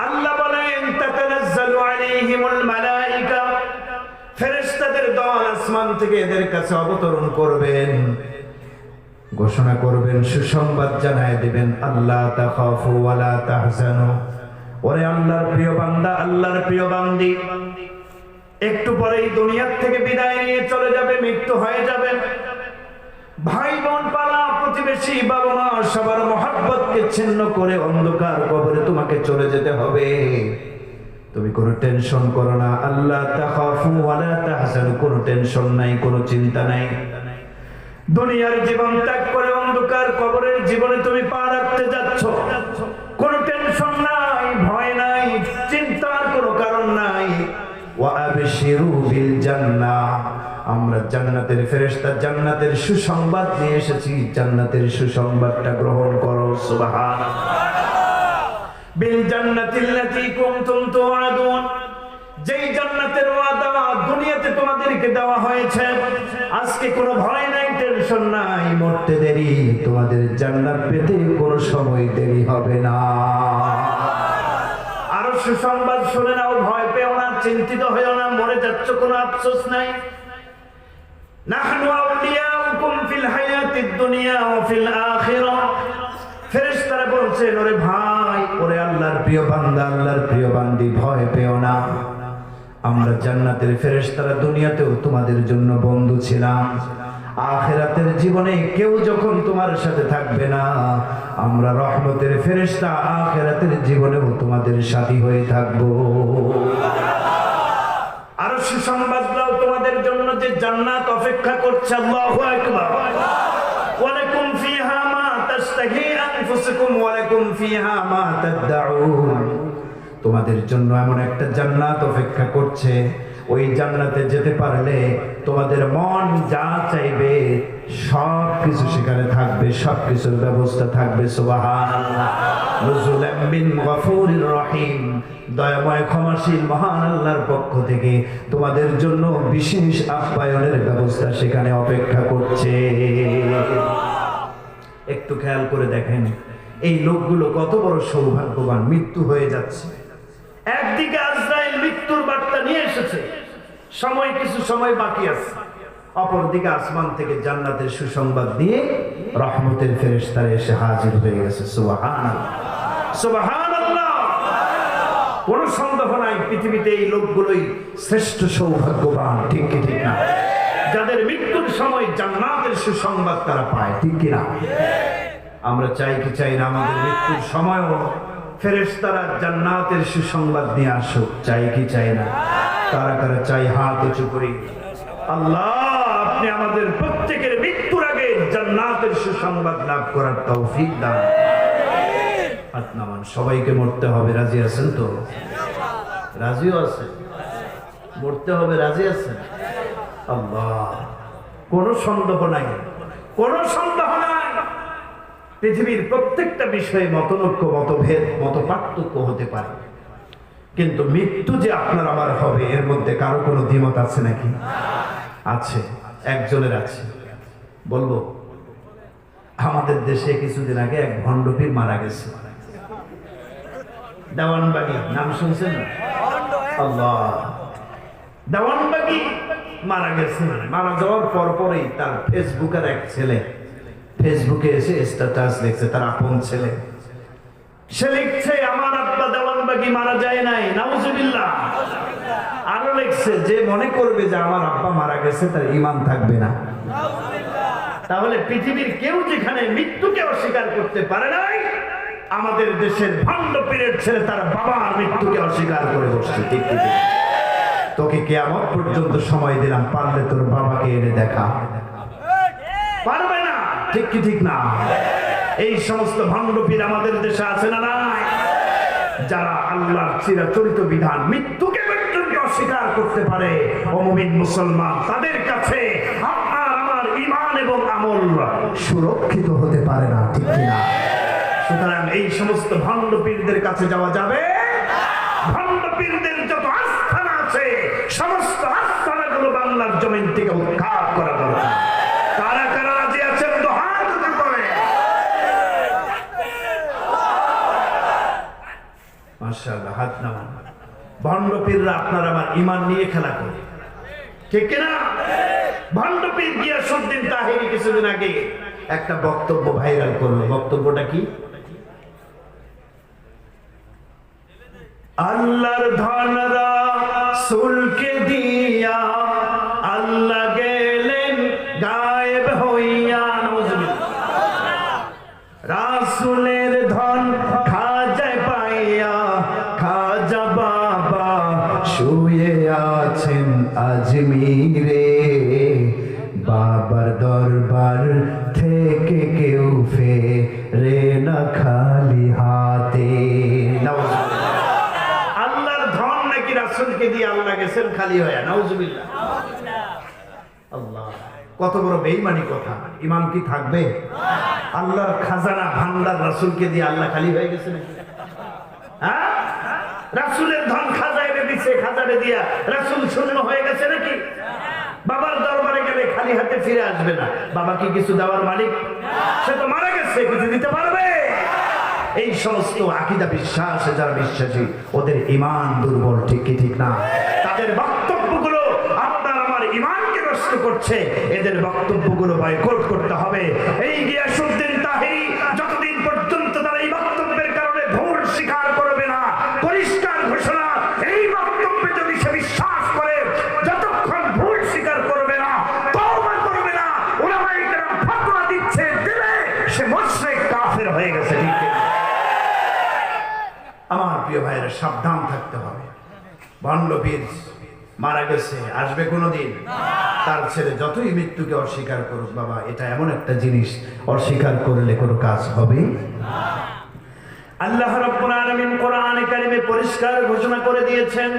আল্লাহ বলেন তাতানাজ্জালু আলাইহিমুল মালায়েকা, ফেরেশতাদের দল আসমান থেকে এদের কাছে অবতরণ করবেন, ঘোষণা করবেন, সুসংবাদ জানায় দিবেন, আল্লাহ তাখাফু ওয়ালা তাহজানু। ওরে আল্লাহর প্রিয় বান্দা, আল্লাহর প্রিয় বান্দি, একটু পরেই দুনিয়া থেকে বিদায় নিয়ে চলে যাবে, মৃত্যু হয়ে যাবে। ভাই বোন, পাড়া প্রতিবেশী, বাবা মা, সবার মহব্বতকে ছিন্ন করে অন্ধকার কবরে তোমাকে চলে যেতে হবে। তুমি কোনো টেনশন করো না, আল্লাহ তাখাফু ওয়ালা তাহজানু, কোনো টেনশন নাই, কোনো চিন্তা নাই। দুনিয়ার জীবন ত্যাগ করে অন্ধকার কবরের জীবনে তুমি পা রাখতে যাচ্ছ, কোনো টেনশন নাই, ভয় নাই, চিন্তার কোনো কারণ নাই। ওয়া আবশিরু বিল জান্নাহ, আমরা জান্নাতের ফেরেশতা জান্নাতের সুসংবাদ নিয়ে এসেছি, জান্নাতের সুসংবাদটা গ্রহণ করো। সুবহানাল্লাহ। বিল জান্নাতিল্লাতী কুনতুম তুআদুন, যেই জান্নাতের ওয়াদা দুনিয়াতে তোমাদেরকে দেওয়া হয়েছে। আজকে কোনো ভয় নাই, টেনশন নাই, মরতে দেরি, তোমাদের জান্নাত পেতে কোনো সময় দেরি হবে না। আরো সুসংবাদ শুনে নাও, ভয় পেও না, চিন্তিত হয়েও না, মরে যাচ্ছ, কোনো আফসোস নাই। নাহনু আউলিয়াউকুম ফিল হায়াতিদ দুনিয়া ওয়া ফিল আখিরাহ, ফেরেশতারা বলছেন, ওরে ভাই, ওরে আল্লাহর প্রিয় বান্দা, আল্লাহর প্রিয় বান্দি, ভয় পেও না, আমরা জান্নাতের ফেরেশতারা দুনিয়াতেও তোমাদের জন্য বন্ধু ছিলাম, আখিরাতের জীবনে কেউ যখন তোমার সাথে থাকবে না, আমরা রহমতের ফেরেশতা আখিরাতের জীবনেও তোমাদের সাথী হয়ে থাকবো। আর সুসংবাদ দাও তোমাদের জন্য যে জান্নাত অপেক্ষা করছে। আল্লাহু আকবার। ওয়ালাকুম ফিহা মা তাশতাহি আনফুসুকুম ওয়ালাকুম ফিহা মা তাদউন। তোমাদের জন্য এমন একটা জান্নাত অপেক্ষা করছে, ওই জান্নাতে যেতে পারলে তোমাদের মন যা চাইবে সব কিছু সেখানে থাকবে, সব কিছুর ব্যবস্থা থাকবে। সুবহানাল্লাহ। নুজুলাম মিন গফুরির রহিম। দয়াময় ক্ষমাশীল মহান আল্লাহর পক্ষ থেকে তোমাদের জন্য বিশেষ আপ্যায়নের ব্যবস্থা সেখানে অপেক্ষা করছে। একটু খেয়াল করে দেখেন এই লোকগুলো কত বড় সৌভাগ্যবান। মৃত্যু হয়ে যাচ্ছে, একদিকে আজরাইল মৃত্যুর বার্তা নিয়ে এসেছে, সময় কিছু সময় বাকি আছে, অপরদিকে আসমান থেকে জান্নাতের সুসংবাদ দিয়ে রহমতের ফেরেশতারা এসে হাজির হয়ে গেছে। সুবহানাল্লাহ, সুবহানাল্লাহ। কোন সন্দেহ নাই পৃথিবীতে এই লোকগুলোই শ্রেষ্ঠ সৌভাগ্যবান, ঠিক কি ঠিক না? যাদের মৃত্যুর সময় জান্নাতের সুসংবাদ তারা পায়, ঠিক কি না? আমরা চাই কি চাই না আমাদের মৃত্যুর সময়ও ফেরেশতারা জান্নাতের সুসংবাদ নিয়ে আসুক? চাই কি চাই না? কারা কারা চাই হাত উঁচু করি। আল্লাহ আপনি আমাদের প্রত্যেকের মৃত্যুর আগে জান্নাতের সুসংবাদ লাভ করার তৌফিক দান। হাত নামান। সবাইকে মরতে হবে, রাজি আছেন তো? রাজিও আছে, মরতে হবে, রাজি আছেন? আল্লাহ, কোন সন্দেহ নাই, কোন সন্দেহ নাই। পৃথিবীর প্রত্যেকটা বিষয়ে মতনৈক্য, মতভেদ, মত পার্থক্য হতে পারে, কিন্তু মৃত্যু যে আপনার আমার হবে এর মধ্যে কারো কোনো দ্বিমত আছে নাকি? আছে, একজনের আছে। বলবো, আমাদের দেশে কিছুদিন আগে এক ভণ্ডপীর মারা গেছে, দেওয়ানবাগি, নাম শুনছেন না? আল্লাহ, দেওয়ানবাগি মারা গেছে। মারা যাওয়ার পরপরই তার ফেসবুকের এক ছেলে ফেসবুকে এসে স্ট্যাটাস লিখছে, তার আপন ছেলে। সে লিখছে, আমার আব্বা দেওয়ানবাগি মারা যায় নাই, নাউজুবিল্লাহ। আরো লিখছে, যে মনে করবে যে আমার আব্বা মারা গেছে তার ঈমান থাকবে না। তাহলে পৃথিবীর কেউ যেখানে মৃত্যুকে অস্বীকার করতে পারে নাই, আমাদের দেশের ভণ্ড পীরের ছেলে তার বাবার মৃত্যুকে অস্বীকার করে বসছে, ঠিক ঠিক। তোকে কিয়ামত পর্যন্ত সময় দিলাম, পারলে তোর বাবাকে এনে দেখা। পারবে না, ঠিক কি ঠিক না? এই সমস্ত ভণ্ড পীর আমাদের দেশে আছে না নাই? যারা আল্লাহর চিরাচরিত বিধান মৃত্যুকে মৃত্যুকে অস্বীকার করতে পারে, ও মুমিন মুসলমান, তাদের কাছে আপনার আমার ঈমান এবং আমল সুরক্ষিত হতে পারে না, ঠিক কি না? সুতরাং এই সমস্ত ভণ্ড পীরদের কাছে যাওয়া যাবে। ভণ্ড পীরদের যত আস্থানা আছে সমস্ত আস্থানাগুলো বাংলার জমিন থেকে উৎখাত করা দরকার। কারা কারা রাজি আছেন তো হাত উঁচু করে। মাশাআল্লাহ, হাত নামান। ভণ্ড পীররা আপনার আমার ঈমান নিয়ে খেলা করে, ঠিক কিনা? ভণ্ড পীর গিয়াসউদ্দিন তাহেরি কিছুদিন আগে একটা বক্তব্য ভাইরাল করলো। বক্তব্যটা কি? আল্লাহর ধন রাসূলকে দিয়া আল্লাহ গেলেন গায়েব হইয়া। রাসূলের ধন খাজায় পাইয়া খাজা বাবা শুয়ে আছেন আজমিরে। বাবার দরবার থেকে কেউ ফেরে না খালি হাতে। আল্লাহর ধন নাকি রাসূলকে দিয়ে আল্লাহ গেছেন খালি হয়ে, নাউজুবিল্লাহ। আল্লাহ, কত বড় বেঈমানি কথা। ঈমান কি থাকবে? আল্লাহর খাজানা ভান্ডার রাসূলকে দিয়ে আল্লাহ খালি হয়ে গেছে নাকি? হ্যাঁ, রাসূলের ধন খাজায় দিছে, খাজারে দিয়া রাসূল শূন্য হয়ে গেছে নাকি? বাবার দরবারে গেলে খালি হাতে ফিরে আসবে না। বাবা কি কিছু দেওয়ার মালিক? সে তো মারা গেছে, কিছু দিতে পারবে? এই সমস্ত আকীদা বিশ্বাসে যারা বিশ্বাসী, ওদের ঈমান দুর্বল, ঠিক কি ঠিক না? তাদের বক্তব্যগুলো আপনার আমার ঈমানকে নষ্ট করছে। এদের বক্তব্যগুলো বয়কট করতে হবে। এই গিয়াসউদ্দিন তাহেরি যতদিন পর্যন্ত তারা এই বক্তব্যের কারণে ভুল স্বীকার করবে না, পরিষ্কার ঘোষণা, এই বক্তব্যে যদি সে বিশ্বাস আমার প্রিয় ভাইয়েরা, সাবধান থাকতে হবে। ভণ্ডপীর মারা গেছে, আসবে কোনোদিন? তার ছেলে যতই মৃত্যুকে অস্বীকার করুক, বাবা এটা এমন একটা জিনিস, অস্বীকার করলে কোনো কাজ হবে। আল্লাহ রাব্বুল আলামিন কোরআনে কারিমে পরিষ্কার ঘোষণা করে দিয়েছেন,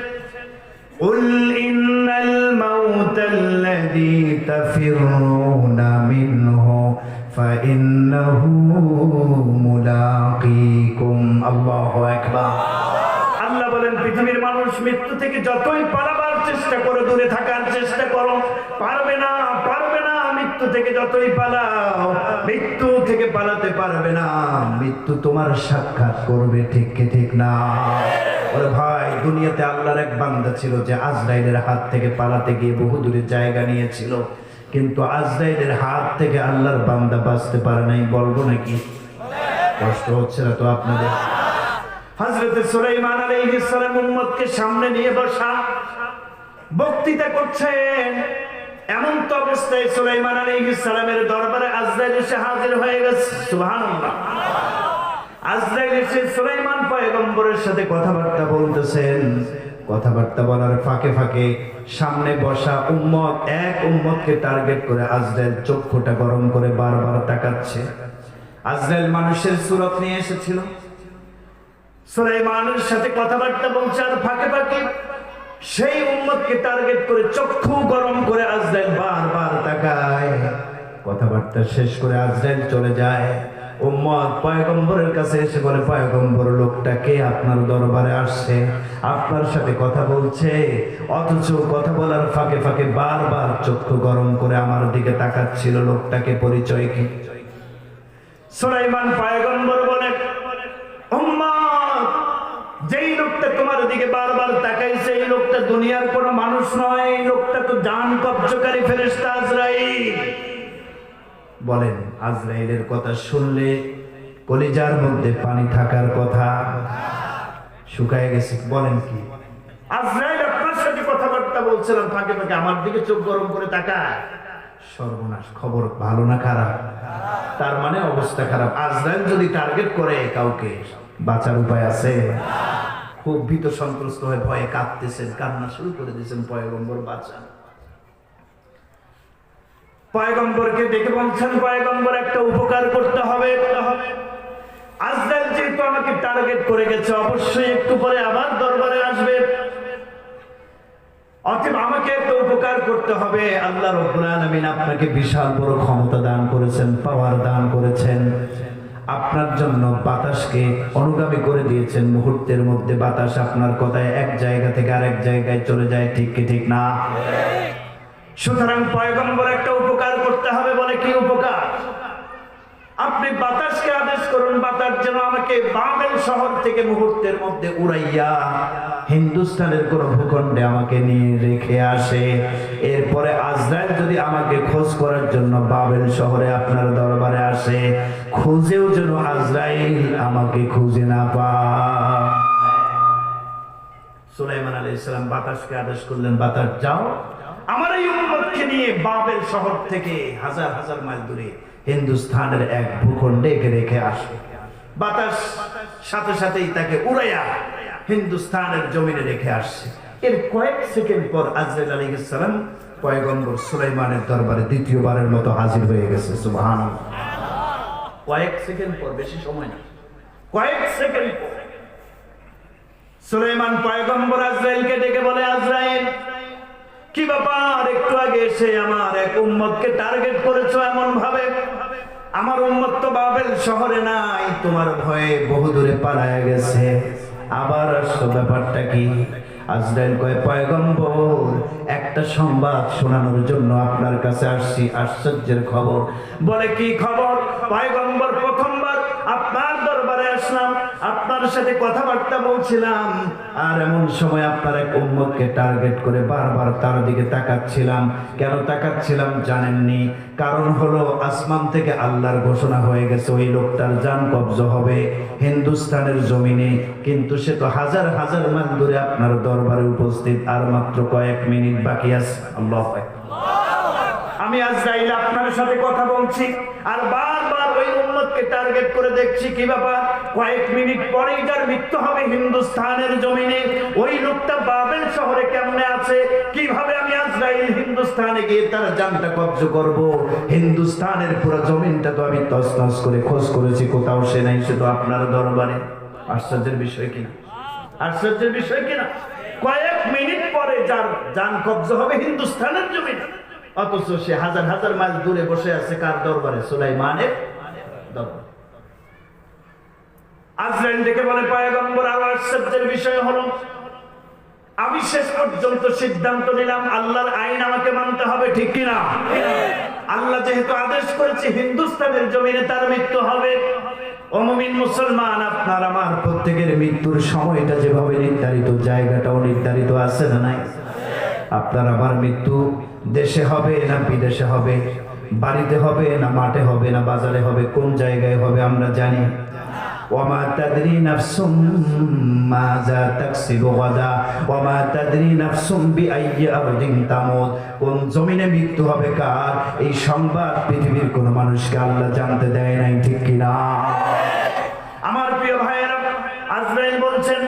কুল ইন্নাল মাউতাল্লাযী তাফিরুনা মিনহু ফাইন্নাহু মুলাকীকুম। আল্লাহু আকবার। আল্লাহ বলেন, পৃথিবীর মানুষ মৃত্যু থেকে যতই পালাবার চেষ্টা করে, দূরে থাকার চেষ্টা করো, পারবে না, পারবে না। মৃত্যু থেকে যতই পালাও, মৃত্যু থেকে পালাতে পারবে না। মৃত্যু তোমার সাক্ষাৎ করবে, ঠিক কি ঠিক না? ওরে ভাই, দুনিয়াতে আল্লাহর এক বান্দা ছিল যে আজরাইলের হাত থেকে পালাতে গিয়ে বহু দূরে জায়গা নিয়েছিল, কিন্তু আজরাইলের হাত থেকে আল্লাহর বান্দা বাঁচতে পারে নাই। বলবো নাকি? কষ্ট হচ্ছে না তো আপনাদের? হযরত সুলাইমান আলাইহিস সালাম উম্মতকে সামনে নিয়ে বসা, বক্তৃতা করছেন। এমন তো অবস্থায় সুলাইমান আলাইহিস সালামের দরবারে আজরাইল এসে হাজির হয়ে গেছে। সুবহানাল্লাহ। আজরাইল এসে সুলাইমান পয়গম্বরের সাথে কথাবার্তা বলতেছেন। কথাবার্তা বলার ফাঁকে ফাঁকে সামনে বসা উম্মত, এক উম্মতকে টার্গেট করে আজরাইল চক্ষুটা গরম করে বারবার তাকাচ্ছে। আজরাইল মানুষের সুরত নিয়ে এসেছিল, সুলাইমানের সাথে কথাবার্তা বলছে, আর ফাঁকে ফাঁকে সেই উম্মতকে টার্গেট করে চক্ষু গরম করে আজরাইল বারবার তাকায়। কথাবার্তা শেষ করে আজরাইল চলে যায়। উম্মত পয়গম্বরের কাছে এসে বলে, পয়গম্বর, লোকটাকে আপনার দরবারে আসছে, আপনার সাথে কথা বলছে, অথচ কথা বলার ফাঁকে ফাঁকে বারবার চক্ষু গরম করে আমার দিকে তাকাচ্ছিল, লোকটাকে পরিচয় কি? সুলাইমান পয়গম্বর বলে, উম্মত, যেই লোকটা তোমার দিকে বারবার তাকাইছে, এই লোকটা দুনিয়ার কোনো মানুষ নয়, এই লোকটা তো জান কবজকারী ফেরেশতা আজরাইল। বলেন, আজরাইলের কথা শুনলে কলিজার মধ্যে পানি থাকার কথা শুকায় গেছে। বলেন কি? আজরাইল আপনার সাথে কথাবার্তা বলছিলাম, ফাঁকে ফাঁকে আমার দিকে চোখ গরম করে তাকায়। সর্বনাশ! খবর ভালো না খারাপ? তার মানে অবস্থা খারাপ। আজরাইল যদি টার্গেট করে কাউকে, বাঁচার উপায় আছে? খুব ভীত সন্ত্রস্ত হয়ে ভয়ে কাঁদতেছেন, কান্না শুরু করে দিয়েছেন, পয়গম্বর বাঁচান। পয়গম্বরকে ডেকে বলছেন, পয়গম্বর, একটা উপকার করতে হবে। আজরাইল যেহেতু আমাকে টার্গেট করে গেছে, অবশ্যই একটু পরে আমার দরবারে আসবে, অতএব আমাকে একটা উপকার করতে হবে। আল্লাহ রাব্বুল আলামিন আপনাকে বিশাল বড় ক্ষমতা দান করেছেন, পাওয়ার দান করেছেন। আপনার জন্য বাতাসকে অনুগামী করে দিয়েছেন। মুহূর্তের মধ্যে বাতাস আপনার কথায় এক জায়গা থেকে আরেক জায়গায় চলে যায়, ঠিক কি ঠিক না? সুতরাং পয়গম্বর একটা উপকার করতে হবে। বলে, কি উপকার? আপনি বাতাসকে আদেশ করুন, বাতাস যেন আমাকে বাবেল শহর থেকে মুহূর্তের মধ্যে উড়াইয়া হিন্দুস্তানের কোন ভূখণ্ডে আমাকে নিয়ে রেখে আসে। এরপরে আজরাইল যদি আমাকে খোঁজ করার জন্য বাবেল শহরে আপনার দরবারে আসে, খুঁজেও যেন আজরাইল আমাকে খুঁজে না পায়। সুলাইমান আলাইহিস সালাম বাতাসকে আদেশ করলেন, বাতাস যাও, আমার এই উম্মতকে নিয়ে বাবেল শহর থেকে হাজার হাজার মাইল দূরে হিন্দুস্তানের এক ভূখণ্ডে রেখে আসে। বাতাস সাথে সাথেই তাকে উড়াইয়া হিন্দুস্তানের জমিনে রেখে আসছে। এর কয়েক সেকেন্ড পর আজরাইল আলাইহিস সালাম পয়গম্বর সুলাইমানের দরবারে দ্বিতীয়বারের মতো হাজির হয়ে গেছে। সুবহানাল্লাহ! কয়েক সেকেন্ড পর, বেশি সময় না, কয়েক সেকেন্ড পর সুলাইমান পয়গম্বর আজরাইলকে ডেকে বলে, আজরাইল, কি ব্যাপার? একটু আগে এসে আমার এক উম্মতকে টার্গেট করেছো এমন ভাবে। আমার উম্মত তো বাবেল শহরে নাই, তোমার ভয়ে বহু দূরে পালায়া গেছে, আবার আসছো, ব্যাপারটা কি? আজরাইল কয়, পয়গম্বর, একটা সংবাদ শোনানোর জন্য আপনার কাছে আসছি, আশ্চর্যের খবর। বলে, কি খবর? পয়গম্বর, প্রথমবার আপনার দরবারে আসলাম, আপনার সাথে কথাবার্তা বলছিলাম, আর এমন সময় আপনার এক উম্মতকে টার্গেট করে বারবার তার দিকে তাকাচ্ছিলাম। কেন তাকাচ্ছিলাম জানেননি? কারণ হলো, আসমান থেকে আল্লাহর ঘোষণা হয়ে গেছে ওই লোকটার জান কবজা হবে হিন্দুস্তানের জমিনে, কিন্তু সে তো হাজার হাজার মাইল দূরে আপনার দরবারে উপস্থিত, আর মাত্র কয়েক মিনিট বাকি আছে। আল্লাহু আকবার! আমি আজরাইল আপনার সাথে কথা বলছি, আর বারবার ওই উম্মতকে টার্গেট করে দেখছি, কি ব্যাপার? কয়েক মিনিট পরেই যার মৃত্যু হবে হিন্দুস্তানের জমিনে, ওই লোকটা বাবেল শহরে কেমনে আছে, কিভাবে আমি আজরাইল হিন্দুস্তানে গিয়ে তার জানটা কবজ করব? হিন্দুস্তানের পুরো জমিনটা তো আমি তছনছ করে খোঁজ করেছি, কোথাও সে নাই, সে তো আপনার দরবারে। আশ্চর্যের বিষয় কিনা? আশ্চর্যের বিষয় কিনা? কয়েক মিনিট পরে যার জান কবজ হবে হিন্দুস্তানের জমিনে, অথচ সে হাজার হাজার মাইল দূরে বসে আছে কার দরবারে? সুলাইমানের দরবারে। আজরাইল দেখে বলে, পয়গম্বর, আরো আশ্চর্যের বিষয় হলো, আমি শেষ পর্যন্ত সিদ্ধান্ত নিলাম আল্লাহর আইন আমাকে মানতে হবে, ঠিক কিনা? আল্লাহ যেহেতু আদেশ করেছে হিন্দুস্তানের জমিনে তার মৃত্যু হবে, ও মুমিন মুসলমান, আপনার আমার প্রত্যেকের মৃত্যুর সময়টা যেভাবে নির্ধারিত, জায়গাটাও নির্ধারিত আছে না নাই? আপনার আমার মৃত্যু দেশে হবে না বিদেশে হবে, বাড়িতে হবে না মাঠে হবে না বাজারে হবে, কোন জায়গায় হবে আমরা জানি। ওয়ামা তাদরি নাফসুম মাযা তাকসিবু গাদা ওয়ামা তাদরি নাফসুম বিআইয়ি আরদিন তামুত। কোন জমিনে মৃত্যু হবে কার, এই সংবাদ পৃথিবীর কোন মানুষকে আল্লাহ জানতে দেয় নাই, ঠিক কিনা? আমার প্রিয় ভাইয়েরা, আজরাইল বলছেন,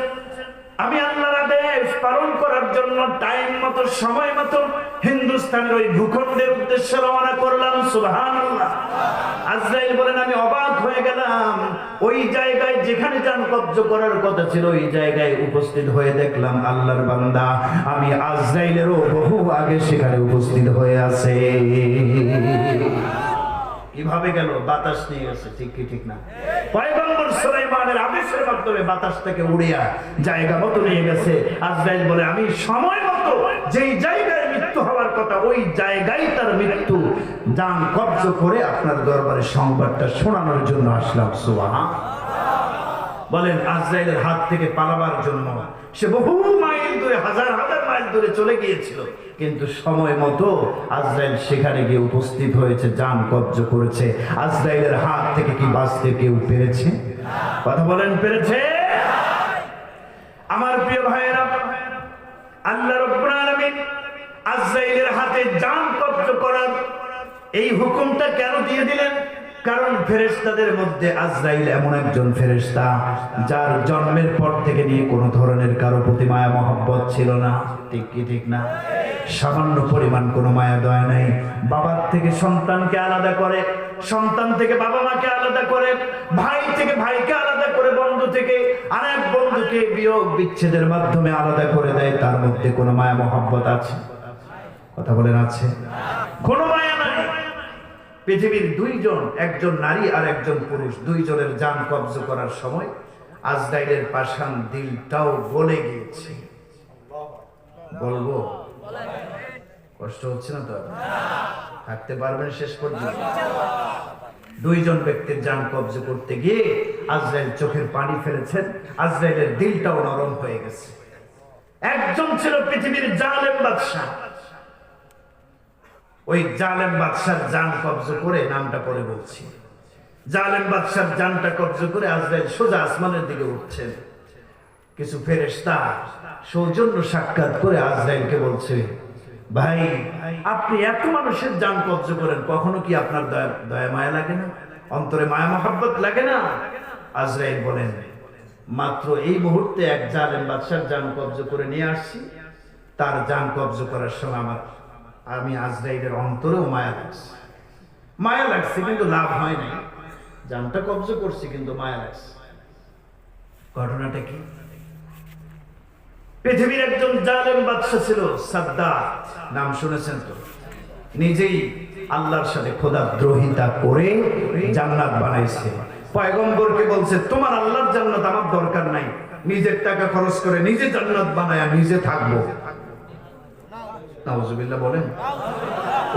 আমি আল্লাহর আদেশ পালন করার জন্য টাইম মতো, সময় মতো হিন্দুস্তানের ওই ভূখণ্ডের উদ্দেশ্যে রওনা করলাম। সুবহানাল্লাহ। আজরাইল বলেন, আমি অবাক হয়ে গেলাম, ওই জায়গায় যেখানে জান কবজ করার কথা ছিল ওই জায়গায় উপস্থিত হয়ে দেখলাম আল্লাহর বান্দা আমি আজরাইলেরও বহু আগে সেখানে উপস্থিত হয়ে আছে। কিভাবে গেল? বাতাস নিয়ে গেছে, ঠিক কি ঠিক না? পয়গম্বর সুলাইমানের আদেশের মাধ্যমে বাতাসটাকে উড়িয়া জায়গা মতো নিয়ে গেছে। আজরাইল বলে, আমি সময় মতো যেই জায়গায় মৃত্যু হওয়ার কথা ওই জায়গায় তার মৃত্যু জান কবজ করে আপনার দরবারে সংবাদটা শোনানোর জন্য আসলাম। সুবহান। বলেন, আজরাইলের হাত থেকে পালাবার জন্য সে বহু মাইল দূরে, হাজার হাজার মাইল দূরে চলে গিয়েছিল, কিন্তু সময় মতো আজরাইল সেখানে গিয়ে উপস্থিত হয়েছে, জান কবজ করেছে। আজরাইলের হাত থেকে কি বাঁচতে কেউ পেরেছে? কথা বলেন, পেরেছে? আমার প্রিয় ভাইয়েরা, আল্লাহ রাব্বুল আলামিন আজরাইলের হাতে জান কবজ করার এই হুকুমটা কেন দিয়ে দিলেন? কারণ ফেরেশতাদের মধ্যে আজরাইল এমন একজন ফেরেশতা যার জন্মের পর থেকে নিয়ে কোনো ধরনের কারো প্রতি মায়া মহব্বত ছিল না, ঠিক কি ঠিক না? সামান্য পরিমাণ কোনো মায়া দয়া নাই। বাবার থেকে সন্তানকে আলাদা করে, সন্তান থেকে বাবা মাকে আলাদা করে, ভাই থেকে ভাইকে আলাদা করে, বন্ধু থেকে আরেক বন্ধুকে বিয়োগ বিচ্ছেদের মাধ্যমে আলাদা করে দেয়। তার মধ্যে কোনো মায়া মহব্বত আছে? কথা বলেন, আছে? কোনো মায়া নাই। পৃথিবীর দুইজন, একজন নারী আর একজন পুরুষ, দুইজনের জান কবজ করার সময় আজরাইলের পাষাণ দিলটাও গলে গিয়েছে। বলবো? কষ্ট হচ্ছে না তো? থাকতে পারবেন শেষ পর্যন্ত? দুইজন ব্যক্তির জান কবজ করতে গিয়ে আজরাইল চোখের পানি ফেলেছেন, আজরাইলের দিলটাও নরম হয়ে গেছে। একজন ছিল পৃথিবীর জালেম বাদশা, ওই জালেম বাদশার জান কবজ করে, নামটা পরে বলছি, জালেম বাদশার জানটা কবজ করে আজরাইল সোজা আসমানের দিকে উঠছেন। কিছু ফেরেশতা সৌজন্য সাক্ষাৎ করে আজরাইলকে বলছে, ভাই, আপনি এত মানুষের জান কবজ করেন, কখনো কি আপনার দয়া মায়া লাগে না? অন্তরে মায়া মহব্বত লাগে না? আজরাইল বলেন, মাত্র এই মুহূর্তে এক জালেম বাদশার জান কবজ করে নিয়ে আসছি, তার জান কবজ করার সময় আমি আজরাইলের অন্তরেও মায়া লাগছে। মায়া লাগছে কিন্তু লাভ হয় নাই। জানটা কবজ করছি কিন্তু মায়া লাগছে। ঘটনাটা কি? পৃথিবীর একজন জালেম বাদশা ছিল, সাদ্দাত, নাম শুনেছেন তো? নিজেই আল্লাহর সাথে খোদাদ্রোহিতা করে জান্নাত বানাইছে। পয়গম্বরকে বলছে, তোমার আল্লাহর জান্নাত আমার দরকার নাই, নিজের টাকা খরচ করে নিজে জান্নাত বানায়া নিজে থাকবো। নাউজুবিল্লাহ বলেন।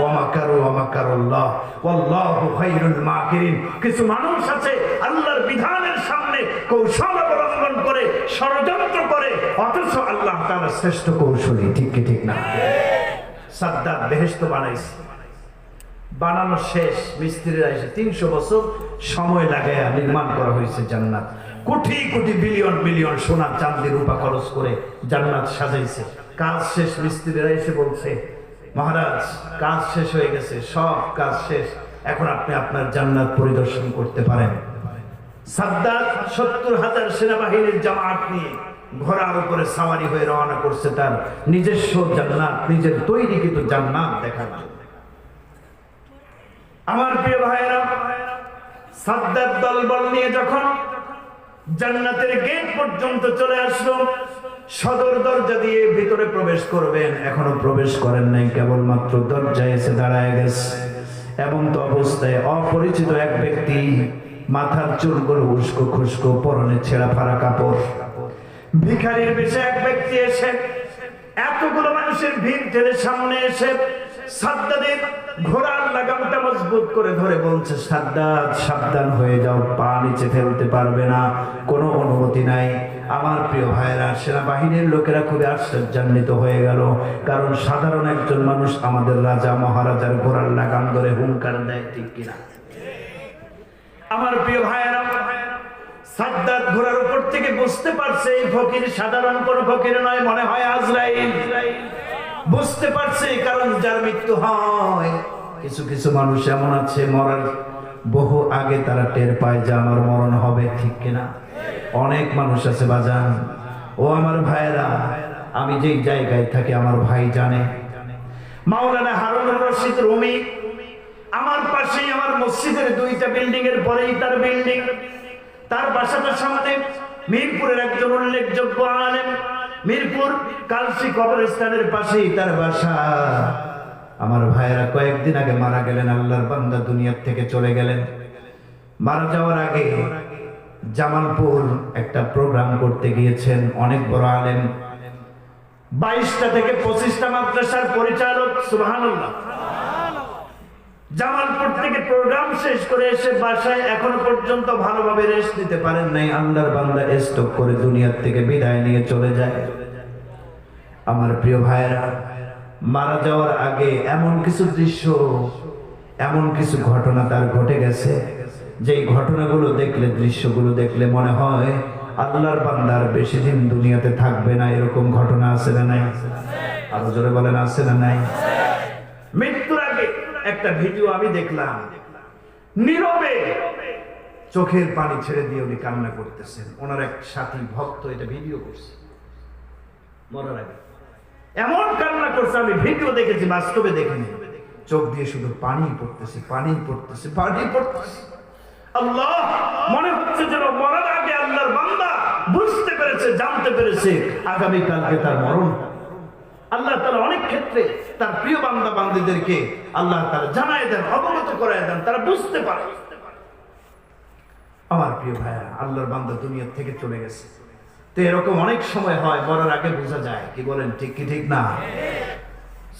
ওয়ামাকারু ওয়ামাকারুল্লাহ ওয়াল্লাহু খায়রুল মাকিরিন। কিছু মানুষ আছে আল্লাহর বিধানের সামনে কৌশল অবলম্বন করে, ষড়যন্ত্র করে, অথচ আল্লাহ তাআলা শ্রেষ্ঠ কৌশলী, ঠিক কি ঠিক না? সাদ্দাত বেহেশত বানাইছে, বানানো শেষ, মিস্ত্রিরা এসে 300 বছর সময় লাগায়া নির্মাণ করা হয়েছে জান্নাত। কোটি কোটি বিলিয়ন বিলিয়ন সোনা চাঁদি রূপা খরচ করে জান্নাত সাজাইছে। কাজ শেষ, মিস্ত্রিরা এসে বলছে, মহারাজ, কাজ শেষ হয়ে গেছে, সব কাজ শেষ, এখন আপনি আপনার জান্নাত পরিদর্শন করতে পারেন। সাদ্দাত 70,000 সেনাবাহিনীর জামাত নিয়ে ঘোড়ার উপরে সাওয়ারি হয়ে রওনা করছে তার নিজস্ব জান্নাত, নিজের তৈরিকৃত জান্নাত দেখার জন্য। আমার প্রিয় ভাইয়েরা, সাদ্দাত দলবল নিয়ে যখন জান্নাতের গেট পর্যন্ত চলে আসলো, সদর দরজা দিয়ে ভিতরে প্রবেশ করবেন, এখনো প্রবেশ করেন নাই, কেবলমাত্র দরজায় এসে দাঁড়ায় গেছে। এমন তো অবস্থায় অপরিচিত এক ব্যক্তি, মাথার চুলগুলো উস্কো খুস্কো, পরনে ছেঁড়া ফাড়া কাপড়, ভিখারির বেশে এক ব্যক্তি এসে এতগুলো মানুষের ভিড় ঠেলে সামনে এসে সাদ্দাদের ঘোড়ার লাগামটা মজবুত করে ধরে বলছে, সাদ্দাত সাবধান হয়ে যাও, পা নিচে ফেলতে পারবে না, কোনো অনুমতি নাই। আমার প্রিয় ভাইয়েরা, সেনাবাহিনীর লোকেরা খুবই আশ্চর্যান্বিত হয়ে গেল, কারণ সাধারণ একজন মানুষ আমাদের রাজা মহারাজার ঘোড়ার লাগাম ধরে হুঙ্কার দেয়, ঠিক কিনা? আমার প্রিয় ভাইয়েরা, সাদ্দাত ঘোড়ার উপর থেকে বুঝতে পারছে এই ফকির সাধারণ কোনো ফকির নয়, মনে হয় আজরাইল। বুঝতে পারছে, কারণ যার মৃত্যু হয়, কিছু কিছু মানুষ এমন আছে মরার বহু আগে তারা টের পায় যে আমার মরণ হবে, ঠিক কিনা? অনেক মানুষ আছে বাজান। ও আমার ভাইয়েরা, আমি যেই জায়গায় থাকি আমার ভাই জানে, মাওলানা হারুনুর রশিদ রুমি আমার পাশেই, আমার মসজিদের 2টা বিল্ডিং এর পরেই তার বিল্ডিং, তার বাসাটার সামনে মিরপুরের একজন উল্লেখযোগ্য আলেম, মিরপুর কালসি কবরস্থানের পাশেই তার বাসা। আমার ভাইয়েরা কয়েকদিন আগে মারা গেলেন, আল্লাহর বান্দা দুনিয়ার থেকে চলে গেলেন। মারা যাওয়ার আগে জামালপুর একটা প্রোগ্রাম করতে গিয়েছেন, অনেক বড় আলেম, 22টা থেকে 25টা মাদ্রাসার পরিচালক, সুবহানাল্লাহ। জামালপুর থেকে প্রোগ্রাম শেষ করে এসে বাসায় এখনো পর্যন্ত ভালোভাবে রেস্ট নিতে পারেন নাই। আল্লাহর বান্দা স্টক করে দুনিয়ার থেকে বিদায় নিয়ে চলে যায়। আমার প্রিয় ভাইয়েরা, মারা যাওয়ার আগে এমন কিছু দৃশ্য, এমন কিছু ঘটনা তার ঘটে গেছে, যেই ঘটনাগুলো দেখলে, দৃশ্যগুলো দেখলে মনে হয় আল্লাহর বান্দার বেশি দিন দুনিয়াতে থাকবে না। এরকম ঘটনা আছে না নাই? আরো জোরে বলেন, আছে না নাই? মৃত্যুর আগে একটা ভিডিও আমি দেখলাম, নীরবে চোখের পানি ছেড়ে দিয়ে উনি কান্না করতেছেন। ওনার এক সাথী ভক্ত এটা ভিডিও করছে, মরার আগে এমন কান্না করছে, আমি ভিডিও দেখেছি, বাস্তবে দেখিনি। চোখ দিয়ে শুধু পানি পড়তেছে, পানি পড়তেছে, পানি পড়তেছে। আল্লাহ, মনে হচ্ছে যেন মরার আগে আল্লাহর বান্দা বুঝতে পেরেছে, জানতে পেরেছে আগামী কালকে তার মরণ। আল্লাহ তাআলা অনেক ক্ষেত্রে তার প্রিয় বান্দা বান্দীদেরকে আল্লাহ তাআলা জানায় দেন, অবগত করায় দেন, তারা বুঝতে পারে। আমার প্রিয় ভাইয়া, আল্লাহর বান্দা দুনিয়া থেকে চলে গেছে, তো এরকম অনেক সময় হয় মরার আগে বোঝা যায়। কি বলেন, ঠিক কি ঠিক না?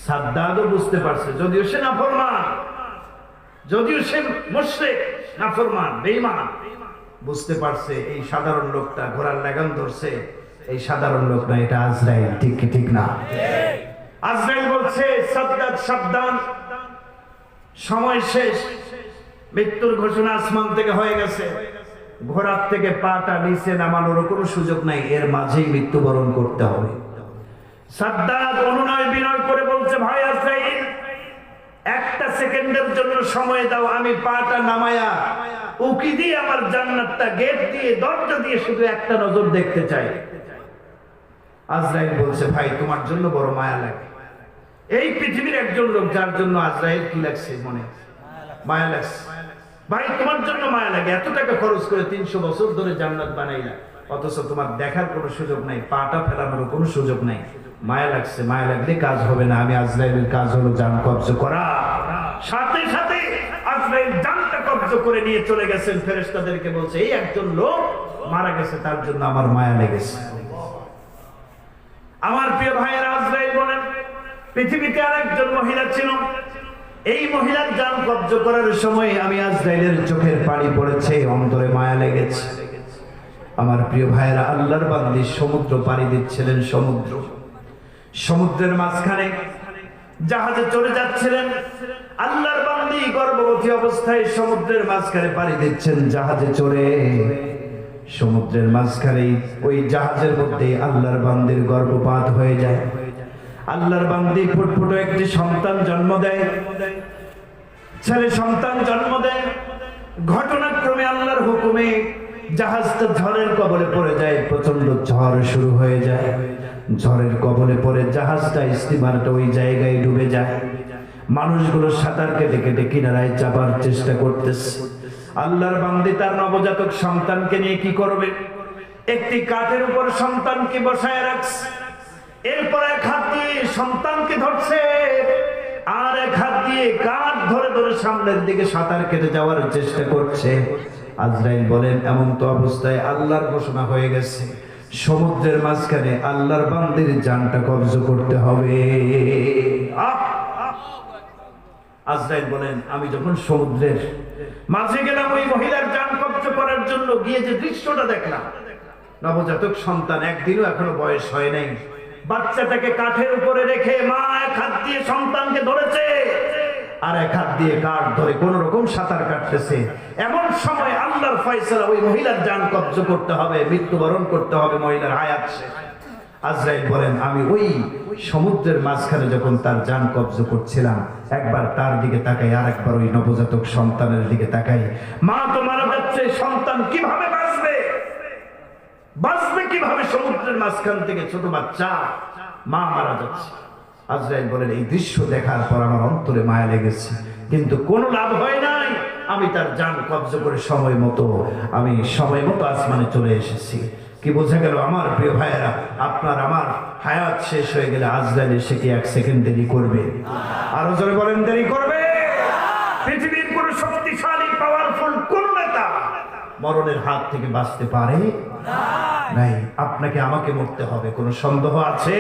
সাদ্দাতও বুঝতে পারছে, যদিও সে নাফরমান, যদিও সে মুশরিক, নাফরমান, বেঈমান, বুঝতে পারছে এই সাধারণ লোকটা ঘোড়ার লাগাম ধরছে, এই সাধারণ লোক না, এটা আজরাইল, ঠিক কি ঠিক না? আজরাইল বলছে, সাদ্দাত সাবধান, সময় শেষ, মৃত্যুর ঘোষণা আসমান থেকে হয়ে গেছে, ঘোড়ার থেকে পাটা নিচে নামানোর কোনো সুযোগ নাই, এর মাঝেই মৃত্যুবরণ করতে হবে। সাদ্দাত অনুনয় বিনয় করে বলছে, ভাই আজরাইল, একটা সেকেন্ডের জন্য সময় দাও, আমি পাটা নামায়া উকি দিয়ে আমার জান্নাতটা গেট দিয়ে দরজা দিয়ে শুধু একটা নজর দেখতে চাই। আজরাইল বলছে, ভাই তোমার জন্য বড় মায়া লাগে। এই পৃথিবীর একজন লোক যার জন্য আজরাইল কি লাগছে, মনে মায়া লাগছে। ভাই তোমার জন্য মায়া লাগে, এত টাকা খরচ করে 300 বছর ধরে জান্নাত বানাইলা, অথচ তোমার দেখার কোনো সুযোগ নাই, পাটা ফেলানোর কোনো সুযোগ নাই। মায়া লাগছে, মায়া লাগলে কাজ হবে না। আমি আজরাইলের কাজ হলো জান কবজ করা। সাথে সাথে আজরাইল জানটা কবজ করে নিয়ে চলে গেছেন। ফেরেশতাদেরকে বলছে, এই একজন লোক মারা গেছে, তার জন্য আমার মায়া লেগেছে। আমার প্রিয় ভাইয়েরা, আজরাইল বলেন, পৃথিবীতে আরেকজন মহিলা ছিল, এই মহিলার জান কবজ করার সময় আমি আজরাইলের চোখের পানি পড়েছে, অন্তরে মায়া লেগেছে। আমার প্রিয় ভাইয়েরা, আল্লাহর বান্দী সমুদ্র পাড়ি দিচ্ছিলেন, সমুদ্রের মাঝখানে জাহাজে চলে যাচ্ছিলেন। আল্লাহর বান্দী গর্ভবতী অবস্থায় সমুদ্রের মাঝখানে পাড়ি দিচ্ছেন জাহাজে চড়ে। সমুদ্রের মাঝখানে ওই জাহাজের মধ্যে আল্লাহর বান্দীর গর্ভপাত হয়ে যায়। আল্লাহর বান্দী ফুটফুটে একটি সন্তান জন্ম দেয়, ছেলে সন্তান জন্ম দেয়। ঘটনাক্রমে আল্লাহর হুকুমে জাহাজটা ঝড়ের কবলে পড়ে যায়, প্রচন্ড ঝড় শুরু হয়ে যায়। ঝড়ের কবলে পড়ে জাহাজটা, স্টিমারটা ওই জায়গায় ডুবে যায়। মানুষগুলো সাঁতার কেটে কেটে কিনারায় যাবার চেষ্টা করতেছে। আল্লাহর বান্দী তার নবজাতক সন্তানকে নিয়ে কি করবে? একটি কাঠের উপর সন্তানকে বসায় রাখছে। এরপর এক হাত দিয়ে সন্তানকে ধরছে, আর এক হাত দিয়ে কাঠ ধরে ধরে সামনের দিকে সাঁতার কেটে যাওয়ার চেষ্টা করছে। আজরাইল বলেন, এমন তো অবস্থায় আল্লাহর ঘোষণা হয়ে গেছে, সমুদ্রের মাঝখানে আল্লাহর বান্দির জানটা কবজ করতে হবে। আজরাইল বলেন, আমি যখন সমুদ্রের মাঝে গেলাম ওই মহিলার জান কবজ করার জন্য, গিয়ে যে দৃশ্যটা দেখলাম, নবজাতক সন্তান, একদিনও এখনো বয়স হয় নাই, বাচ্চাটাকে কাঠের উপরে রেখে মা এক হাত দিয়ে সন্তানকে ধরেছে, আর এক হাত দিয়ে কাঠ ধরে কোন রকম সাঁতার কাটতেছে। এমন সময় আল্লাহর ফয়সালা, ওই মহিলার জান কবজ করতে হবে, মৃত্যুবরণ করতে হবে, মহিলার হায়াত শেষ। আজরাইল বলেন, আমি ওই সমুদ্রের মাঝখানে যখন তার জান কবজ করছিলাম, একবার তার দিকে তাকাই, আর একবার ওই নবজাতক সন্তানের দিকে তাকাই। মা তো মারা যাচ্ছে, সন্তান কিভাবে বাঁচবে? বাঁচবে কিভাবে সমুদ্রের মাঝখান থেকে? ছোট বাচ্চা, মা মারা যাচ্ছে। আজরাইল বলেন, এই দৃশ্য দেখার পর আমার অন্তরে মায়া লেগেছে, কিন্তু কোনো লাভ হয় নাই। আমি তার জান কবজ করে সময় মতো আসমানে চলে এসেছি। কি বোঝা গেল আমার প্রিয় ভাইয়েরা? আপনার আমার হায়াত শেষ হয়ে গেলে আজরাইল এসে কি এক সেকেন্ড দেরি করবে? আরো জোরে বলেন, দেরি করবে? পৃথিবীর কোন শক্তিশালী পাওয়ারফুল কোন নেতা মরণের হাত থেকে বাঁচতে পারে নাই। আপনাকে আমাকে মরতে হবে, কোনো সন্দেহ আছে?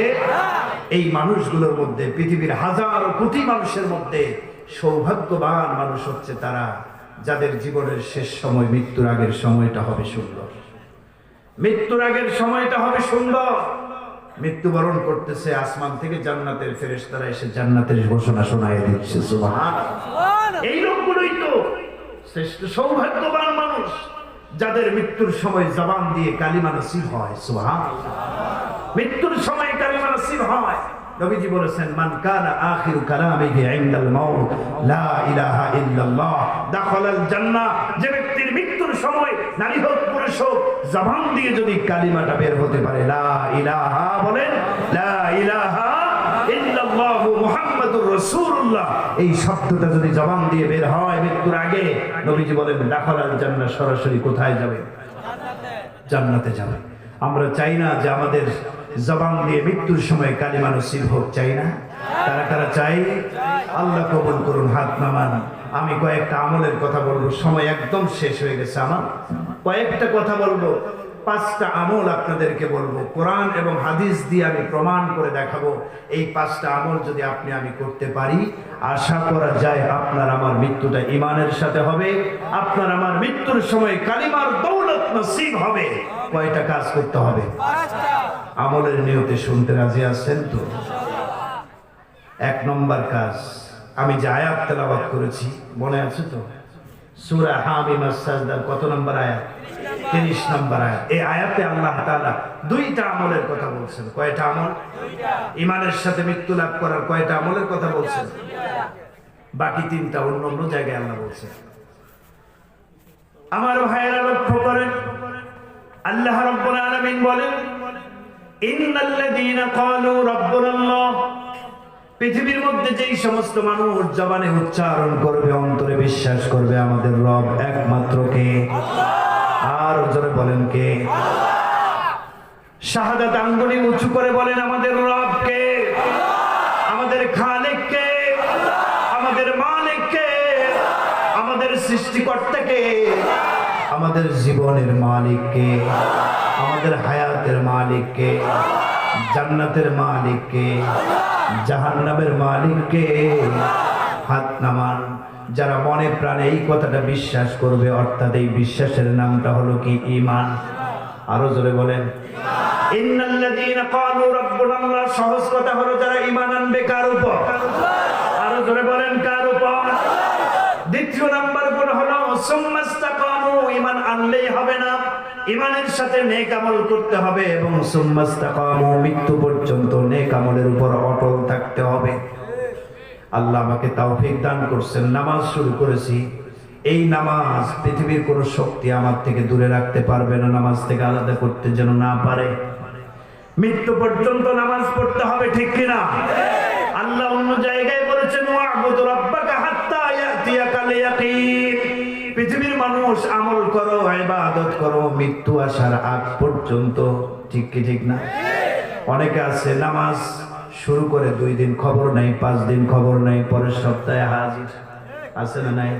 এই মানুষগুলোর মধ্যে, পৃথিবীর হাজার কোটি মানুষের মধ্যে সৌভাগ্যবান মানুষ হচ্ছে তারা, যাদের জীবনের শেষ সময়, মৃত্যুর আগের সময়টা হবে সুন্দর। মৃত্যুর আগের সময়টা হবে সুন্দর। মৃত্যুবরণ করতেছে, আসমান থেকে জান্নাতের ফেরেশতারা এসে জান্নাতের ঘোষণা শোনায় দিচ্ছে। সুবহানাল্লাহ। এই লোকগুলোই তো শ্রেষ্ঠ সৌভাগ্যবান মানুষ, যাদের মৃত্যুর সময় জবান দিয়ে কালিমা নসিব হয়। সুবহানাল্লাহ। মৃত্যুর সময় কালিমা নসিব হয়। নবীজি বলেছেন, মান কানা আখিরু কালামিহি ইনদাল মাউত লা ইলাহা ইল্লাল্লাহ দাখালাল জান্নাহ। যে ব্যক্তির মৃত্যুর সময়, নারী হোক পুরুষ হোক, জবান দিয়ে যদি কালিমাটা বের হতে পারে, লা ইলাহা, বলেন লা ইলাহা ইল্লাল্লাহু মুহাম্মাদুর রাসূলুল্লাহ, এই শব্দটা যদি জবান দিয়ে বের হয় মৃত্যুর আগে, নবীজি বলেন দাখালাল জান্নাহ, সরাসরি কোথায় যাবে? জান্নাতে যাবে। আমরা চাই না যে আমাদের জবান দিয়ে মৃত্যুর সময় কালিমা নসিব হোক? চাই না? কারা কারা চাই? আল্লাহ কবুল করুন, হাত নামান। আমি কয়েকটা আমলের কথা বলবো, সময় একদম শেষ হয়ে গেছে আমার। কয়েকটা কথা বলবো, 5টা আমল আপনাদেরকে বলবো, কোরআন এবং হাদিস দিয়ে আমি প্রমাণ করে দেখাবো। এই 5টা আমল যদি আমি করতে পারি, আশা করা যায় আপনার আমার মৃত্যুটা ঈমানের সাথে হবে, আপনার আমার মৃত্যুর সময় কালিমার দৌলত নসিব হবে। কয়টা কাজ করতে হবে? আমলের নিয়তে শুনতে রাজি আছেন তো? 1 নম্বর কাজ, আমি যে আয়াত তেলাওয়াত করেছি মনে আছে তো? সূরা হামিম আস-সাজদার কত নম্বর আয়াত? 30 নম্বর আয়াত। এই আয়াতে আল্লাহ তাআলা 2টা আমলের কথা বলছেন। কয়টা আমল? ঈমানের সাথে মৃত্যু লাভ করার কয়টা আমলের কথা বলছেন? বাকি 3টা অন্য অন্য জায়গায় আল্লাহ বলছেন। আমার ভাইয়েরা লক্ষ্য করেন, আল্লাহ রাব্বুল আলামিন বলেন, ইন্নাল্লাযীনা ক্বালু রাব্বুনাল্লাহ, পৃথিবীর মধ্যে যেই সমস্ত মানুষ জবানে উচ্চারণ করবে, অন্তরে বিশ্বাস করবে আমাদের রব একমাত্র কে? আর জোরে বলেন কে? শাহাদাত আঙ্গুলি উঁচু করে বলেন আমাদের রব কে? আমাদের খালিক কে? আমাদের মালিক কে? আমাদের সৃষ্টিকর্তা কে? আমাদের জীবনের মালিক কে? আমাদের হায়াতের মালিক কে? জান্নাতের মালিক কে? জাহান্নামের মালিক কে? হাত নামান। যারা মনে প্রাণে এই কথাটা বিশ্বাস করবে, অর্থাৎ এই বিশ্বাসের নামটা হলো কি? ঈমান। আরো জোরে বলেন ইন্নাল্লাযীনা ক্বালু রাব্বুনাল্লাহ। সহজ কথা হলো যারা ঈমান আনবে কার উপর? আরো জোরে বলেন কার উপর? দ্বিতীয় নাম্বার গুণ হলো সুম্মাস্তাকামু। ঈমান আনলেই হবে না, ঈমানের সাথে নেক আমল করতে হবে, এবং সুম্মাস্তাকামু, মৃত্যু পর্যন্ত নেক আমলের উপর অটল থাকতে হবে। আল্লাহ আমাকে তাওফিক দান করছেন। নামাজ শুরু করেছি, এই নামাজ পৃথিবীর কোনো শক্তি আমার থেকে দূরে রাখতে পারবে না, নামাজ থেকে আলাদা করতে যেন না পারে। মৃত্যু পর্যন্ত নামাজ পড়তে হবে, ঠিক কিনা? আল্লাহ অন্য জায়গায় বলেছেন ওয়া'বুদু রাব্বাকা হাত্তা ইয়াতিয়াকাল ইয়াকিন। পৃথিবীর মানুষ আমল করো, ইবাদত করো মৃত্যু আসার আগ পর্যন্ত, ঠিক কি ঠিক না? অনেকে আছে নামাজ শুরু করে 2 দিন খবর নাই, 5 দিন খবর নাই, পরের সপ্তাহে হাজির, আছে না নাই?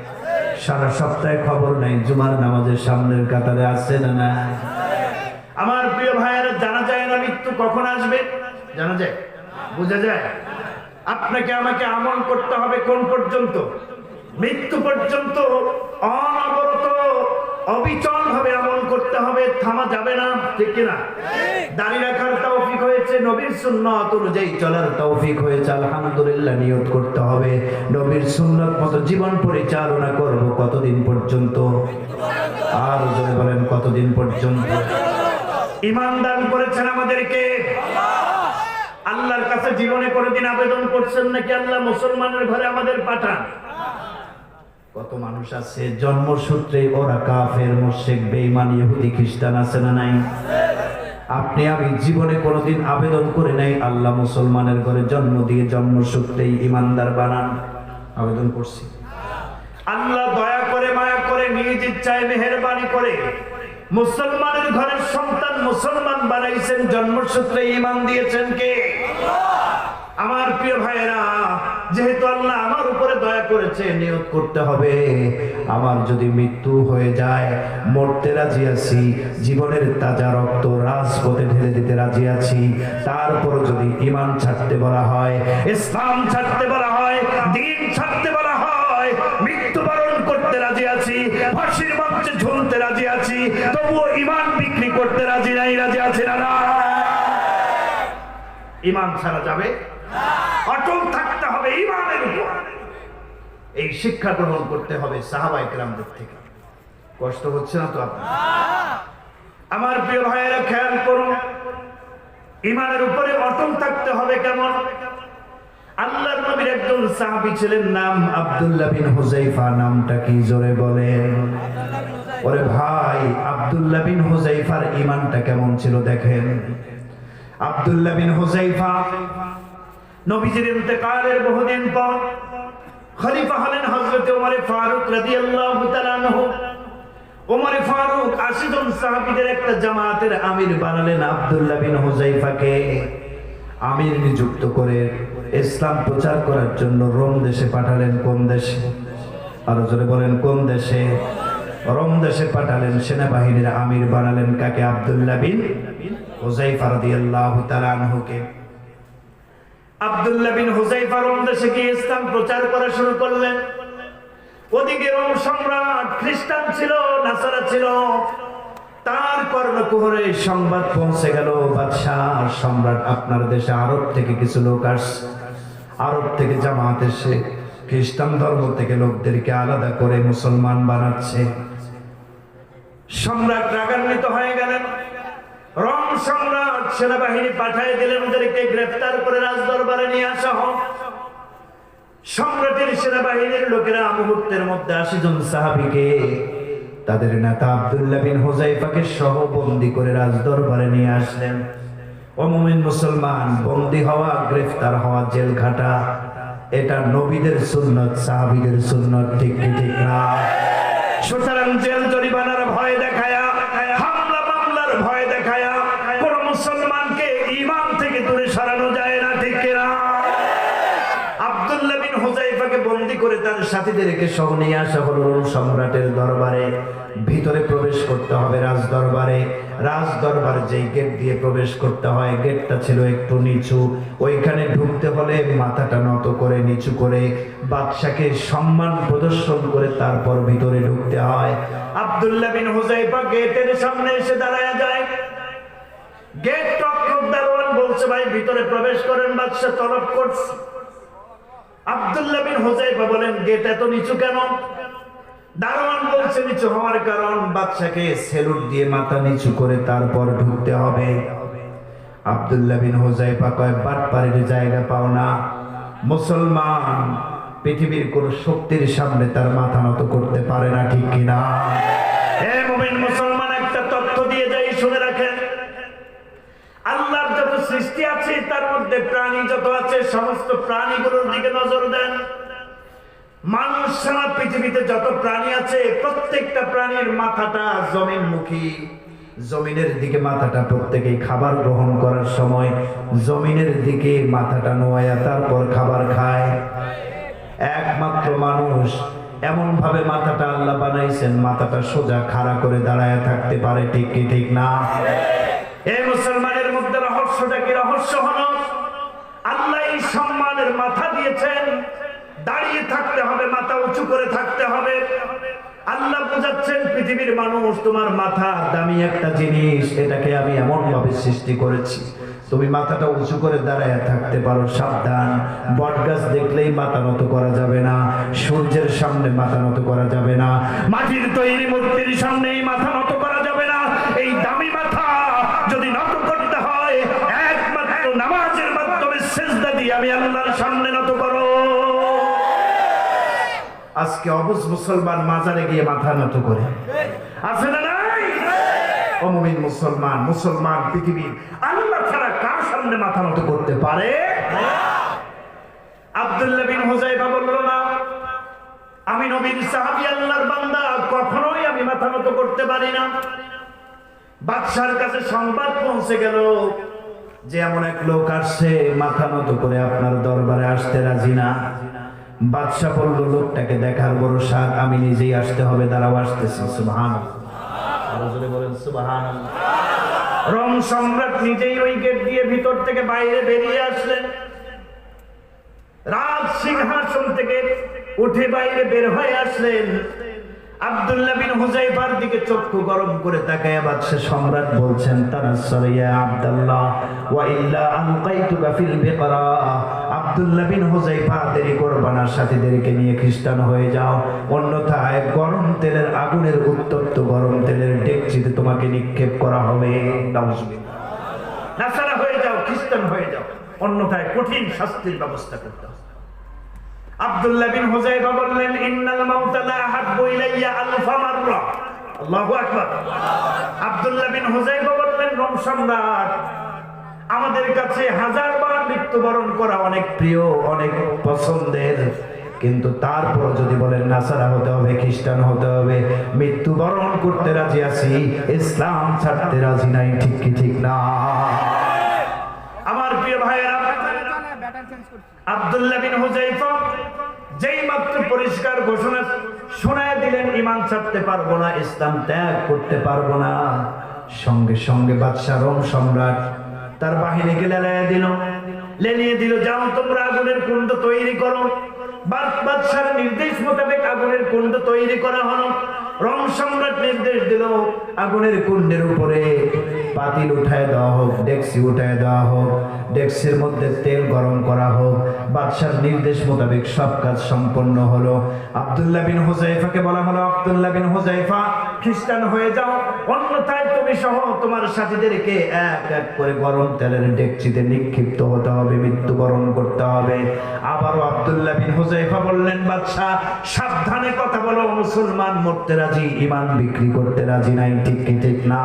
সারা সপ্তাহে খবর নাই, জুমার নামাজের সামনের কাতারে আছে না নাই? আমার প্রিয় ভাইয়েরা, জানা যায় না মৃত্যু কখন আসবে? জানা যায়? বোঝা যায়? আপনাকে আমাকে আমল করতে হবে কোন পর্যন্ত? মৃত্যু পর্যন্ত অনবরত অবিচল ভাবে আমল করতে হবে, থামা যাবে না, ঠিক কিনা? দাঁড়িয়ে রাখার তৌফিক হয়েছে, নবীর সুন্নাত অনুযায়ী চলার তৌফিক হয়েছে, আলহামদুলিল্লাহ। নিয়ত করতে হবে নবীর সুন্নাত মতো জীবন পরিচালনা করব কতদিন পর্যন্ত? আর যদি বলেন কতদিন পর্যন্ত? ঈমান দান করেছেন আমাদেরকে আল্লাহর কাছে, জীবনে কোনদিন আবেদন করছেন নাকি আল্লাহ মুসলমানের ঘরে আমাদের পাঠান? কত মানুষ আছে জন্মসূত্রে ওরা কাফের, মুশরিক, বেঈমান, ইহুদি, খ্রিস্টান, আছে না নাই? আপনি আমি জীবনে কোনদিন আবেদন করে নাই আল্লাহ মুসলমানের ঘরে জন্ম দিয়ে জন্মসূত্রেই ইমানদার বানান? আবেদন করছি? আল্লাহ দয়া করে মায়া করে নিজ ইচ্ছায় মেহেরবানি করে মুসলমানের ঘরের সন্তান মুসলমান বানাইছেন, জন্মসূত্রে ঈমান দিয়েছেন কে? আমার প্রিয় ভাইয়েরা, যেহেতু আল্লাহ আমার উপরে দয়া করেছে, নিয়ত করতে হবে আমার যদি মৃত্যু হয়ে যায় মরতে রাজি আছি, জীবনের তাজা রক্ত রাজপথে ঢেলে দিতে রাজি আছি। তারপর যদি ঈমান ছাড়তে বলা হয়, ইসলাম ছাড়তে বলা হয়, দ্বীন ছাড়তে বলা হয়, মৃত্যুবরণ করতে রাজি আছি, ফাঁসির মঞ্চে ঝুলতে রাজি আছি, তবুও ঈমান বিক্রি করতে রাজি নাই। রাজি আছে না? ঈমান ছাড়া যাবে? অটল থাকতে হবে ঈমানের উপর। এই শিক্ষা গ্রহণ করতে হবে সাহাবায়ে কেরামদের থেকে। কষ্ট হচ্ছে না তো আপনার? আমার প্রিয় ভাইয়েরা, খেয়াল করুন, ঈমানের উপরে অটল থাকতে হবে কেমন? আল্লাহর নবীর একজন সাহাবী ছিলেন, নাম আব্দুল্লাহ বিন হুযায়ফা। নামটা কি জোরে বলেন? ওরে ভাই, আব্দুল্লাহ বিন হুযায়ফার ঈমানটা কেমন ছিল দেখেন। আব্দুল্লাহ বিন হুযায়ফা নবীজির ইন্তেকালের বহুদিন পর খলিফা হলেন হযরত ওমর ফারুক রাদিয়াল্লাহু তাআলা আনহু। ওমর ফারুক 80 জন সাহাবীদের একটা জামাতের আমির বানালেন। আব্দুল্লাহ বিন হুযায়ফাকে আমির নিযুক্ত করে ইসলাম প্রচার করার জন্য রোম দেশে পাঠালেন। কোন দেশে? আরো জোরে বলেন, কোন দেশে? রোম দেশে পাঠালেন, সেনাবাহিনীর আমির বানালেন কাকে? আব্দুল্লাহ বিন হুযায়ফা রাদিয়াল্লাহু তাআলা আনহুকে। আব্দুল্লাহ বিন হুযায়ফা রোম দেশে গিয়ে ইসলাম প্রচার করা শুরু করলেন। ওদিকে রোম সম্রাট খ্রিস্টান ছিল, নাসারা ছিল। তার কর্ণকুহরে সংবাদ পৌঁছে গেল, বাদশাহ সম্রাট, আপনার দেশে আরব থেকে কিছু লোক আসছে, আরব থেকে জামাত এসে খ্রিস্টান ধর্ম থেকে লোকদেরকে আলাদা করে মুসলমান বানাচ্ছে। সম্রাট রাগান্বিত হয়ে গেলেন। রোম সম্রাট সেনাবাহিনী পাঠিয়ে দিলেন, ওদেরকে গ্রেফতার করে রাজদরবারে নিয়ে আসা হোক। সম্রাটের সেনাবাহিনীর লোকেরা মুহূর্তের মধ্যে 80 জন সাহাবীকে, তাদের নেতা আব্দুল্লাহ বিন হুযায়ফাকে সহ বন্দী করে রাজদরবারে নিয়ে আসলেন। ও মুমিন মুসলমান, বন্দী হওয়া, গ্রেফতার হওয়া, জেল খাটা, এটা নবীদের সুন্নাত, সাহাবীদের সুন্নাত, ঠিক কি ঠিক না? সুতরাং জেল জরিমানার ভয় দেখায়া, হামলা মামলার ভয় দেখায়া কোন মুসলমানকে ঈমান থেকে দূরে সরানো যায় না, ঠিক কিনা? আব্দুল্লাহ বিন হুযায়ফাকে বন্দী করে তার সাথীদেরকে সহ নিয়ে আসা হলো রোম সম্রাটের দরবারে। ভিতরে প্রবেশ করতে হবে রাজদরবারে। রাজদরবারে যেই গেট দিয়ে প্রবেশ করতে হয়, গেটটা ছিল একটু নিচু। ওইখানে ঢুকতে হলে মাথাটা নত করে, নিচু করে, বাদশাকে সম্মান প্রদর্শন করে তারপর ভিতরে ঢুকতে হয়। আব্দুল্লাহ বিন হুযায়ফা গেটের সামনে এসে দাঁড়ায় যায়। গেট রক্ষক দারোয়ান বলছে, ভাই ভিতরে প্রবেশ করেন, বাদশা তলব করছে। আব্দুল্লাহ বিন হুযায়ফা বলেন, গেট এত নিচু কেন? দারোয়ান বলছে, নিচু হওয়ার কারণ বাদশাকে সেলুট দিয়ে মাথা নিচু করে তারপর ঢুকতে হবে। আব্দুল্লাহ বিন হুযায়ফা কয়, বাটপাড়ির জায়গা পাও না, মুসলমান পৃথিবীর কোন শক্তির সামনে তার মাথা নত করতে পারে না, ঠিক কিনা? হে মুমিন মুসলমান, একটা তথ্য দিয়ে যাই, শুনে রাখেন। আল্লাহর যত সৃষ্টি আছে তার মধ্যে প্রাণী যত আছে সমস্ত প্রাণীগুলোর দিকে নজর দেন। মানুষ সারা পৃথিবীতে যত প্রাণী আছে প্রত্যেকটা প্রাণীর মাথাটা জমিনমুখী। জমিনের দিকে মাথাটা, প্রত্যেকেই খাবার গ্রহণ করার সময় জমিনের দিকে মাথাটা নোয়ায়া তারপর খাবার খায়। একমাত্র মানুষ এমন ভাবে মাথাটা আল্লাহ বানাইছেন, মাথাটা সোজা খাড়া করে দাঁড়ায় থাকতে পারে, ঠিক কি ঠিক না? এই মুসলমানের মধ্যে রহস্যটা কি? রহস্য হলো আল্লাহ এই সম্মানের মাথা দিয়েছেন, দাঁড়িয়ে থাকতে হবে, মাথা উঁচু করে থাকতে হবে। আল্লাহ বোঝাচ্ছেন পৃথিবীর মানুষ, তোমার মাথা দামি একটা জিনিস, এটাকে আমি এমন ভাবে সৃষ্টি করেছি তুমি মাথাটা উঁচু করে দাঁড়ায় থাকতে পারো। সাবধান, বটগাছ দেখলেই মাথা নত করা যাবে না, সূর্যের সামনে মাথা নত করা যাবে না, মাটির তৈরি মূর্তির সামনেই মাথা নত করা যাবে না। এই দামি মাথা যদি নত করতে হয় একমাত্র নামাজের মাধ্যমে সিজদা দিয়ে আমি আল্লাহর সামনে নত করো। আজকে অবুঝ মুসলমান মাজারে গিয়ে মাথা নত করে, আছে না নাই? ও মুমিন মুসলমান, মুসলমান পৃথিবীর আল্লাহ ছাড়া কার সামনে মাথা নত করতে পারে? আব্দুল্লাহ বিন হুযায়ফা বলল, না, আমি নবীর সাহাবী, আল্লাহর বান্দা, কখনোই আমি মাথা নত করতে পারি না। বাদশার কাছে সংবাদ পৌঁছে গেল যে এমন এক লোক আসছে, মাথা নত করে আপনার দরবারে আসতে রাজি না। বাদশাহ বলল, লোকটাকে দেখার বড় শখ, আমি নিজেই আসতে হবে, দাঁড়াও আসতেছি। সুবহানাল্লাহ, বলেন সুবহানাল্লাহ। রোম সম্রাট নিজেই ওই গেট দিয়ে ভিতর থেকে বাইরে বেরিয়ে আসলেন। রাজ সিংহাসন থেকে উঠে বাইরে বের হয়ে আসলেন। আব্দুল্লাহ বিন হুযায়ফার দিকে চক্ষু গরম করে তাকায় বাদশা সম্রাট বলছেন, তানাসসার ইয়া আব্দুল্লাহ ওয়া ইল্লা আলকাইতুকা ফিল বিকরা। আব্দুল্লাহ বিন হুযায়ফা, দেরি করবা না, সাথীদেরকে নিয়ে খ্রিস্টান হয়ে যাও, অন্যথায় গরম তেলের আগুনের উত্তপ্ত গরম তেলের ডেকচিতে তোমাকে নিক্ষেপ করা হবে। নাউজুবিল্লাহ। নাসারা হয়ে যাও, খ্রিস্টান হয়ে যাও, অন্যথায় কঠিন শাস্তির ব্যবস্থা করতে হবে। আব্দুল্লাহ বিন হুযায়ফা বললেন, ইন্নাল মাউতা লা আহাব্বু ইলাইয়া আলফা মাররা। আল্লাহু আকবার। আব্দুল্লাহ বিন হুযায়ফা বললেন, রোম সম্রাট, আমাদের কাছে হাজারবার মৃত্যুবরণ করা অনেক প্রিয়, অনেক পছন্দের, কিন্তু তারপর যদি বলেন নাসারা হতে হবে, খ্রিস্টান হতে হবে, মৃত্যুবরণ করতে রাজি আছি, ইসলাম ছাড়তে রাজি নাই, ঠিক কি ঠিক না? আমার প্রিয় ভাইয়েরা, আব্দুল্লাহ বিন হুযায়ফা যেই মাত্র পরিষ্কার ঘোষণা শোনায় দিলেন, ঈমান ছাড়তে পারবো না, ইসলাম ত্যাগ করতে পারবো না, সঙ্গে সঙ্গে বাদশা রোম সম্রাট তার বাহিনীকে লেলিয়ে দিল, যাও তোমরা আগুনের কুণ্ড তৈরি করো। বাদশার নির্দেশ মোতাবেক আগুনের কুণ্ড তৈরি করা হলো। রোম সম্রাট নির্দেশ দিল, আগুনের কুণ্ডের উপরে পাতিল উঠায় দেওয়া হোক, ডেকসি উঠায় দেওয়া হোক, ডেকসির মধ্যে তেল গরম করা হোক। বাদশার নির্দেশ মোতাবেক সব কাজ সম্পন্ন হলো। আব্দুল্লাহ বিন হুযায়ফাকে বলা হলো, আব্দুল্লাহ বিন হুযায়ফা, খ্রিস্টান হয়ে যাও, অন্যথায় তুমি সহ তোমার সাথীদেরকে এক এক করে গরম তেলের ডেকচিতে নিক্ষিপ্ত হতে হবে, মৃত্যুবরণ করতে হবে। আবারও আব্দুল্লাহ বিন হুযায়ফা বললেন, বাদশাহ সাবধানে কথা বলো, মুসলমান মরতে রাজি, ঈমান বিক্রি করতে রাজি নাই, ঠিক কি ঠিক না?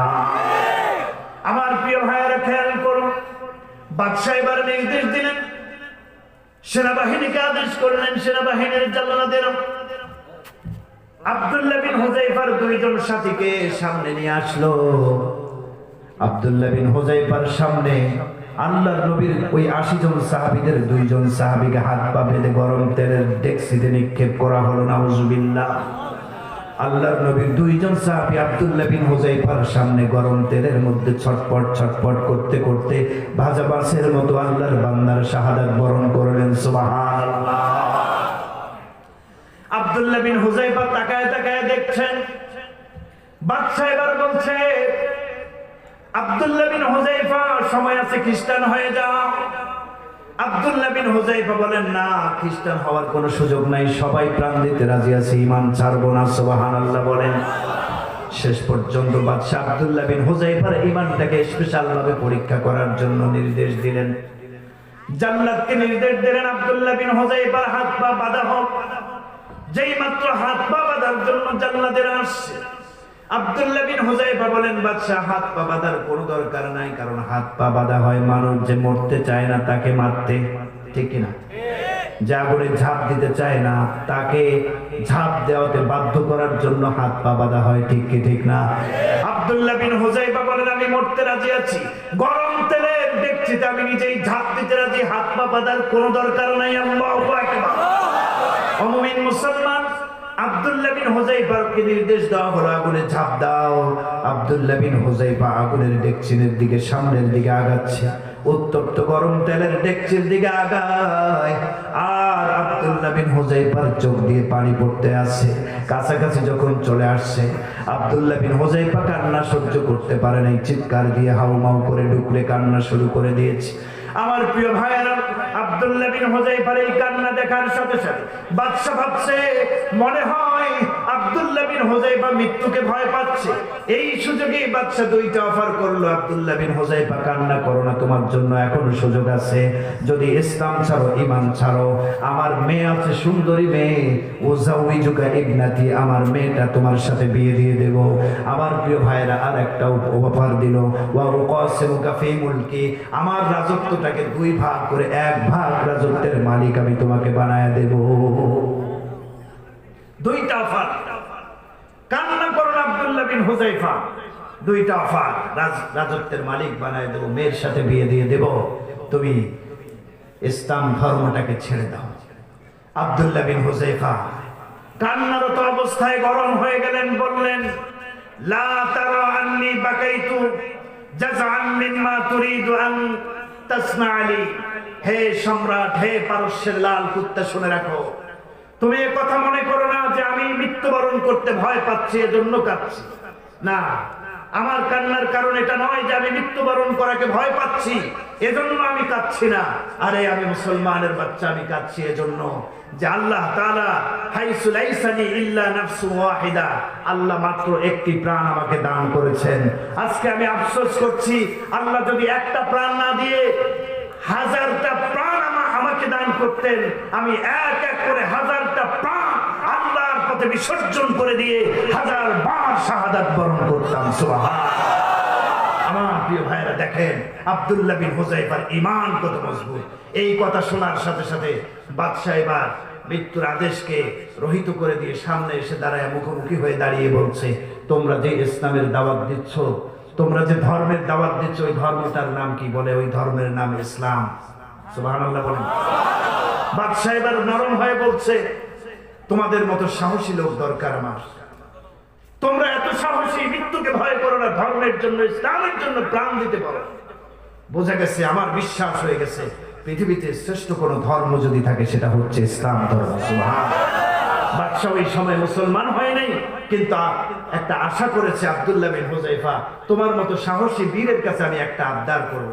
আমার প্রিয় ভাইয়েরা খেয়াল করুন, বাদশাহ এবার নির্দেশ দিলেন, সেনাবাহিনীকে আদেশ করলেন, সেনাবাহিনীর চালনা দিলেন। আব্দুল্লাহ বিন হুযায়ফার দুইজন সাথীকে সামনে নিয়ে আসলো। আব্দুল্লাহ বিন হুযায়ফার সামনে আল্লাহর নবীর ওই 80 জন সাহাবীদের দুইজন সাহাবীকে হাত পা বেঁধে গরম তেলের ডেকচিতে নিক্ষেপ করা হলো। নাউজুবিল্লাহ। আল্লাহর নবীর দুইজন সাহাবী আব্দুল্লাহ বিন হুযায়ফার সামনে গরম তেলের মধ্যে ছটপট ছটপট করতে করতে ভাজা মাছের মতো আল্লাহর বান্দার শাহাদাত বরণ করলেন। সুবহানাল্লাহ। আব্দুল্লাহ বিন হুযায়ফা তাকায় তাকায় দেখছেন। বাদশা এবার বলছে, আব্দুল্লাহ বিন হুযায়ফা, সময় আছে, খ্রিস্টান হয়ে যাও। আব্দুল্লাহ বিন হুযায়ফা বলেন, না, খ্রিস্টান হওয়ার কোনো সুযোগ নাই, সবাই প্রাণ দিতে রাজি আছে, ঈমান ছাড়বো না। সুবহানাল্লাহ বলেন। শেষ পর্যন্ত বাদশা আব্দুল্লাহ বিন হুযায়ফার ঈমানটাকে স্পেশাল ভাবে পরীক্ষা করার জন্য নির্দেশ দিলেন। জান্নাতকে নির্দেশ দিলেন আব্দুল্লাহ বিন হুযায়ফার হাত পা বাঁধা হোক। যেই মাত্র হাত পা বাঁধার জন্য জান্নাতের আসছে, আব্দুল্লাহ বিন হুযায়ফা বলেন, বাদশা হাত পা বাঁধার কোনো দরকার নাই, কারণ হাত পা বাঁধা হয় মানুষ যে মরতে চায় না তাকে মারতে, ঠিক কিনা? যে আগুনে ঝাঁপ দিতে চায় না তাকে ঝাঁপ দেওয়াতে বাধ্য করার জন্য হাত পা বাঁধা হয়, ঠিক কি ঠিক না? আব্দুল্লাহ বিন হুযায়ফা বলেন, আমি মরতে রাজি আছি, গরম তেলের ডেকচিতে আমি নিজেই ঝাঁপ দিতে রাজি, হাত পা বাঁধার কোনো দরকার নাই। আল্লাহু আকবার। ও মুমিন মুসলমান, আব্দুল্লাহ বিন হুযায়ফাকে নির্দেশ দেওয়া হলো আগুনে ঝাঁপ দাও। আব্দুল্লাহ বিন হুযায়ফা আগুনের ডেকচিনের দিকে সামনের দিকে আগাচ্ছে, উত্তপ্ত গরম তেলের ডেকচির দিকে আগায়, আর আব্দুল্লাহ বিন হুযায়ফার চোখ দিয়ে পানি পড়তে আছে। কাছাকাছি যখন চলে আসছে, আব্দুল্লাহ বিন হুযায়ফা কান্না সহ্য করতে পারে নাই, চিৎকার দিয়ে হাউমাউ করে ডুকরে কান্না শুরু করে দিয়েছে। আমার প্রিয় ভাইয়েরা, আব্দুল্লাহ বিন হুযায়ফার এই কান্না দেখার সাথে সাথে বাদশা ভাবছে, মনে হয় আব্দুল্লাহ বিন হুযায়ফা মৃত্যুকে ভয় পাচ্ছে। এই সুযোগে বাদশা দুইটা অফার করলো, আব্দুল্লাহ বিন হুযায়ফা কান্না করো না, তোমার জন্য এখনো সুযোগ আছে। যদি ইসলাম ছাড়ো, ঈমান ছাড়ো, আমার মেয়ে আছে, সুন্দরী মেয়ে, উযাউইজুকা ইবনাতি, আমার মেয়েটা তোমার সাথে বিয়ে দিয়ে দেব। আমার প্রিয় ভাইয়েরা, আর একটা অফার দিল, ওয়া উকাসিমুকা ফি মুলকি, আমার রাজত্বটাকে দুই ভাগ করে এক ভাগ রাজত্বের মালিক আমি তোমাকে বানায় দেব। দুইটা অফার। কান্না করুন আব্দুল্লাহ বিন হুযায়ফা, দুইটা অফার, রাজত্বের মালিক বানায় দেব, মেয়ের সাথে বিয়ে দিয়ে দেব, তুমি ইসলাম ধর্মটাকে ছেড়ে দাও। আব্দুল্লাহ বিন হুযায়ফা কান্নারত অবস্থায় গরম হয়ে গেলেন, বললেন, লা তারা আন্নী বাকাইতু জাযাআন মিম্মা তুরিদু আন তাসমাআলি। হে সম্রাট, হে পারস্যের লাল কুত্তা, শুনে রাখো, তুমি এ কথা মনে করো না যে আমি মৃত্যুবরণ করতে ভয় পাচ্ছি এজন্য কাঁদছি। না, আমার কান্নার কারণ এটা নয় যে আমি মৃত্যুবরণ করাকে ভয় পাচ্ছি এজন্য আমি কাঁদছি না। আরে আমি মুসলমানের বাচ্চা, আমি কাঁদছি এজন্য যে আল্লাহ তাআলা হাইসু লাইসানি ইল্লা নাফসু ওয়াহিদা, আল্লাহ মাত্র একটি প্রাণ আমাকে দান করেছেন। আজকে আমি আফসোস করছি, আল্লাহ যদি একটা প্রাণ না দিয়ে হাজারটা প্রাণ আমাকে দান করতেন, আমি এক এক করে হাজারটা প্রাণ আল্লাহর পথে বিসর্জন করে দিয়ে 1000 বার শাহাদাত বরণ করতাম। সুবহানাল্লাহ। আমার প্রিয় ভাইরা, দেখেন আব্দুল্লাহ বিন হুযায়ফার ঈমান কত মজবুত। এই কথা শোনার সাথে সাথে বাদশা এবার মৃত্যুর আদেশকে রহিত করে দিয়ে সামনে এসে দাঁড়ায়, মুখোমুখি হয়ে দাঁড়িয়ে বলছে, তোমরা যে ইসলামের দাওয়াত দিচ্ছ, তোমরা যে ধর্মের দাওয়াত দিচ্ছ, ওই ধর্মটার নাম কি? বলে, ওই ধর্মের নাম ইসলাম। সুবহানাল্লাহ বলেন। বাদশা এবার নরম হয়ে বলছে, তোমাদের মতো সাহসী লোক দরকার আমার। তোমরা এত সাহসী, মৃত্যুকে ভয় করো না, ধর্মের জন্য, ইসলামের জন্য প্রাণ দিতে পারো। বোঝা গেছে, আমার বিশ্বাস হয়ে গেছে, পৃথিবীতে শ্রেষ্ঠ কোন ধর্ম যদি থাকে সেটা হচ্ছে ইসলাম ধর্ম। সুবহানাল্লাহ। বাদশা ওই সময় মুসলমান হয় নাই, কিন্তু একটা আশা করেছে, আব্দুল্লাহ বিন হুযায়ফা, তোমার মতো সাহসী বীরের কাছে আমি একটা আবদার করব।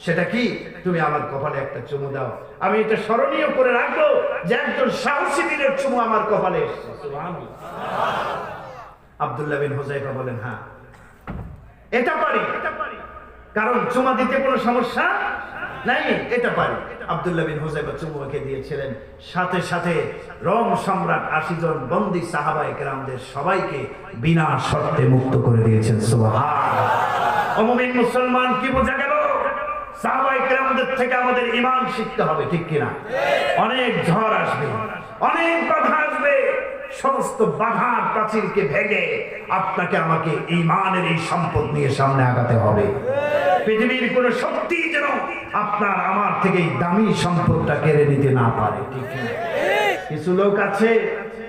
সেটা কি? তুমি আমার কপালে একটা চুমু দাও, আমি এটা স্মরণীয় করে রাখবো যে একজন সাহসী বীরের চুমু আমার কপালে এসেছে। সুবহানাল্লাহ। আব্দুল্লাহ বিন হুযায়ফা বলেন, হ্যাঁ এটা পারি, কারণ চুমা দিতে কোনো সমস্যা নাই, এটা পারি। আব্দুল্লাহ বিন হুযায়ফা চুমু ওকে দিয়েছিলেন, সাথে সাথে রোম সম্রাট 80 জন বন্দী সাহাবায়ে কেরামদের সবাইকে বিনা শর্তে মুক্ত করে দিয়েছেন। সুবহানাল্লাহ। ও মুমিন মুসলমান, কি বোঝা গেল? সাহাবায়ে কেরামদের থেকে আমাদের ঈমান শিখতে হবে, ঠিক কিনা? অনেক ঝড় আসবে, অনেক বাধা আসবে, সমস্ত বাধার প্রাচীরকে ভেঙে আপনাকে আমাকে ঈমানের এই সম্পদ নিয়ে সামনে আগাতে হবে। পৃথিবীর কোন শক্তি যেন আপনার আমার থেকে এই দামি সম্পদটা কেড়ে নিতে না পারে, ঠিক কিনা? কিছু লোক আছে,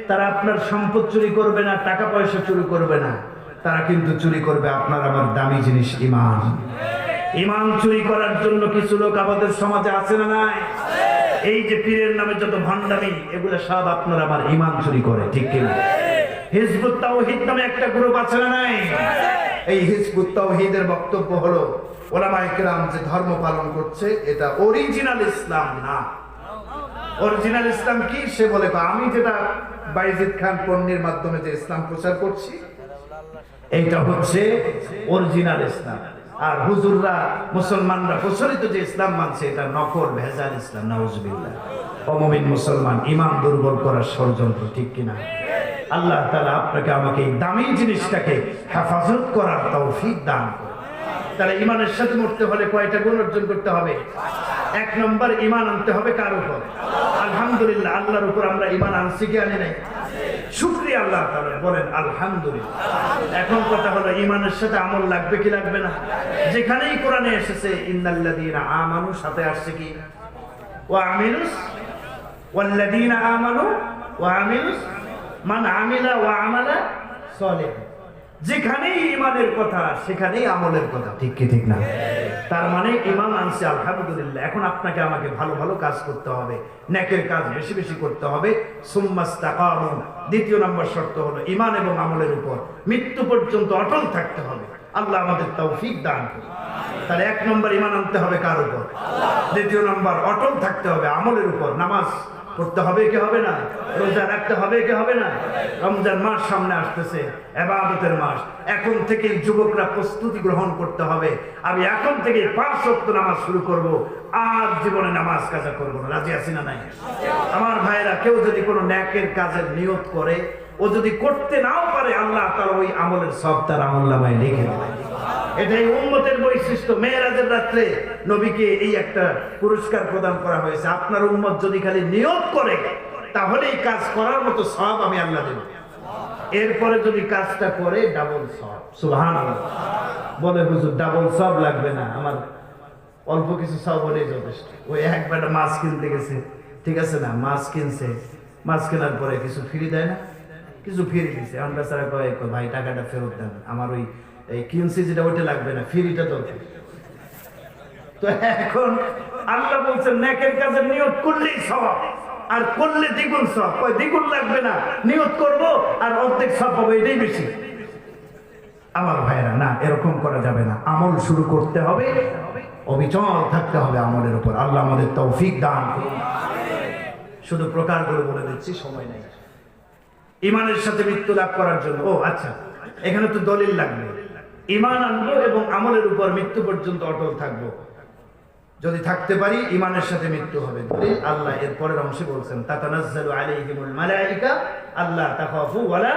তারা আপনার সম্পদ চুরি করবে না, টাকা পয়সা চুরি করবে না, তারা কিন্তু চুরি করবে আপনার আমার দামি জিনিস, ঈমান। ঈমান চুরি করার জন্য কিছু লোক আমাদের সমাজে আছে না নাই? এই যে পীরের নামে যত ভণ্ডামি, এগুলো সব আপনার আমার ঈমান চুরি করে, ঠিক কিনা? হিজবুত তাওহীদ নামে একটা গ্রুপ আছে না নাই? এই হিজবুত তাওহীদের বক্তব্য হলো, ওলামায়ে কেরাম যে ধর্ম পালন করছে এটা অরিজিনাল ইসলাম না। অরিজিনাল ইসলাম কি? সে বলে, আমি যেটা বাইজিদ খান পন্নির মাধ্যমে যে ইসলাম প্রচার করছি, এইটা হচ্ছে অরিজিনাল ইসলাম। আর হুজুররা মুসলমানরা প্রচলিত যে ইসলাম মানছে এটা নকল ভেজাল ইসলাম, নাউজুবিল্লাহ। অমুমিন মুসলমান ইমান দুর্বল করার ষড়যন্ত্র, ঠিক কিনা? আল্লাহ তাআলা আপনাকে আমাকে এই দামি জিনিসটাকে হেফাজত করার তৌফিক দান করুন। তাহলে ইমানের সাথে মরতে হলে কয়টা গুণ অর্জন করতে হবে? 1 নম্বর, ইমান আনতে হবে কার উপর? আলহামদুলিল্লাহ, আল্লাহর উপর আমরা ইমান আনছি কি আনি নাই? শুকরিয়া আল্লাহ তাআলা, বলেন আলহামদুলিল্লাহ। এখন কথা হলো ইমানের সাথে আমল লাগবে কি লাগবে না? যেখানেই কোরআনে এসেছে ইন্নাল্লাযীনা আমানু, সাথে আসছে কি ওয়া আমিলুস, ওয়াল্লাযীনা আমানু ওয়া আমিলুস, মান আমিলা ওয়া আমালা সলিহ। যেখানেই ইমানের কথা সেখানেই আমলের কথা, ঠিক কি ঠিক না? তার মানে ইমান আনছে আলহামদুলিল্লাহ। এখন আপনাকে আমাকে ভালো ভালো কাজ করতে হবে, নেকের কাজ বেশি বেশি করতে হবে। সুম্মাস্তাকামু, দ্বিতীয় নম্বর শর্ত হলো ইমান এবং আমলের উপর মৃত্যু পর্যন্ত অটল থাকতে হবে। আল্লাহ আমাদের তৌফিক দান করুন। তাহলে 1 নম্বর ইমান আনতে হবে কার উপর? দ্বিতীয় নম্বর অটল থাকতে হবে আমলের উপর। নামাজ পড়তে হবে কি হবে না? রোজা রাখতে হবে কি হবে না? রমজান মাস সামনে আসতেছে, ইবাদতের মাস। এখন থেকে যুবকরা প্রস্তুতি গ্রহণ করতে হবে। আমি এখন থেকে 5 ওয়াক্ত নামাজ শুরু করব, আর জীবনে নামাজ কাজা করব না। রাজি আছি না নাই? আমার ভাইরা, কেউ যদি কোনো নেকের কাজের নিয়ত করে, ও যদি করতে নাও পারে, আল্লাহ তাআলা ওই আমলের সব তার আমলনামায় লিখে দেবেন। এটাই উম্মতের বৈশিষ্ট্য। মেরাজের রাত্রে নবীকে এই একটা পুরস্কার প্রদান করা হয়েছে, আপনার উম্মত যদি খালি নিয়ত করে তাহলে এই কাজ করার মতো সওয়াব আমি আল্লাহ দেব। এরপরে যদি কাজটা করে ডাবল সওয়াব। সুবহানাল্লাহ। বলে হুজুর ডাবল সওয়াব লাগবে না, আমার অল্প কিছু সওয়াব হলেই যথেষ্ট। ওই একবার মাছ কিনতে গেছে, ঠিক আছে না, মাছ কিনছে, মাছ কেনার পরে কিছু ফ্রি দেয় না, কিছু ফ্রি দিছে। আমরা সারা কয় ভাই টাকাটা ফেরত দেন, আমার ওই এই কিনছি যেটা ওইটা লাগবে না, ফ্রিটা দরকার। তো এখন আল্লাহ বলছেন নেকের কাজে নিয়ত করলেই সওয়াব, আর করলে দ্বিগুণ সওয়াব। কয় দ্বিগুণ লাগবে না, নিয়ত করব আর অর্ধেক সওয়াব পাবো, এটাই বেশি। আমার ভাইরা, না, এরকম করা যাবে না। আমল শুরু করতে হবে, অবিচল থাকতে হবে আমলের উপর। আল্লাহ আমাদের তৌফিক দান করুন। শুধু প্রকারগুলো বলে দিচ্ছি, সময় নেই। ইমানের সাথে মৃত্যু লাভ করার জন্য, ও আচ্ছা, এখানে তো দলিল লাগবে। ইমান আনবো এবং আমলের উপর মৃত্যু পর্যন্ত অটল থাকবো। যদি থাকতে পারি, ইমানের সাথে মৃত্যু হবে। আল্লাহ এর পরের অংশে বলছেন তাতানাজ্জালু আলাইহিমুল মালাইকা আল্লা তাখাফু ওয়ালা।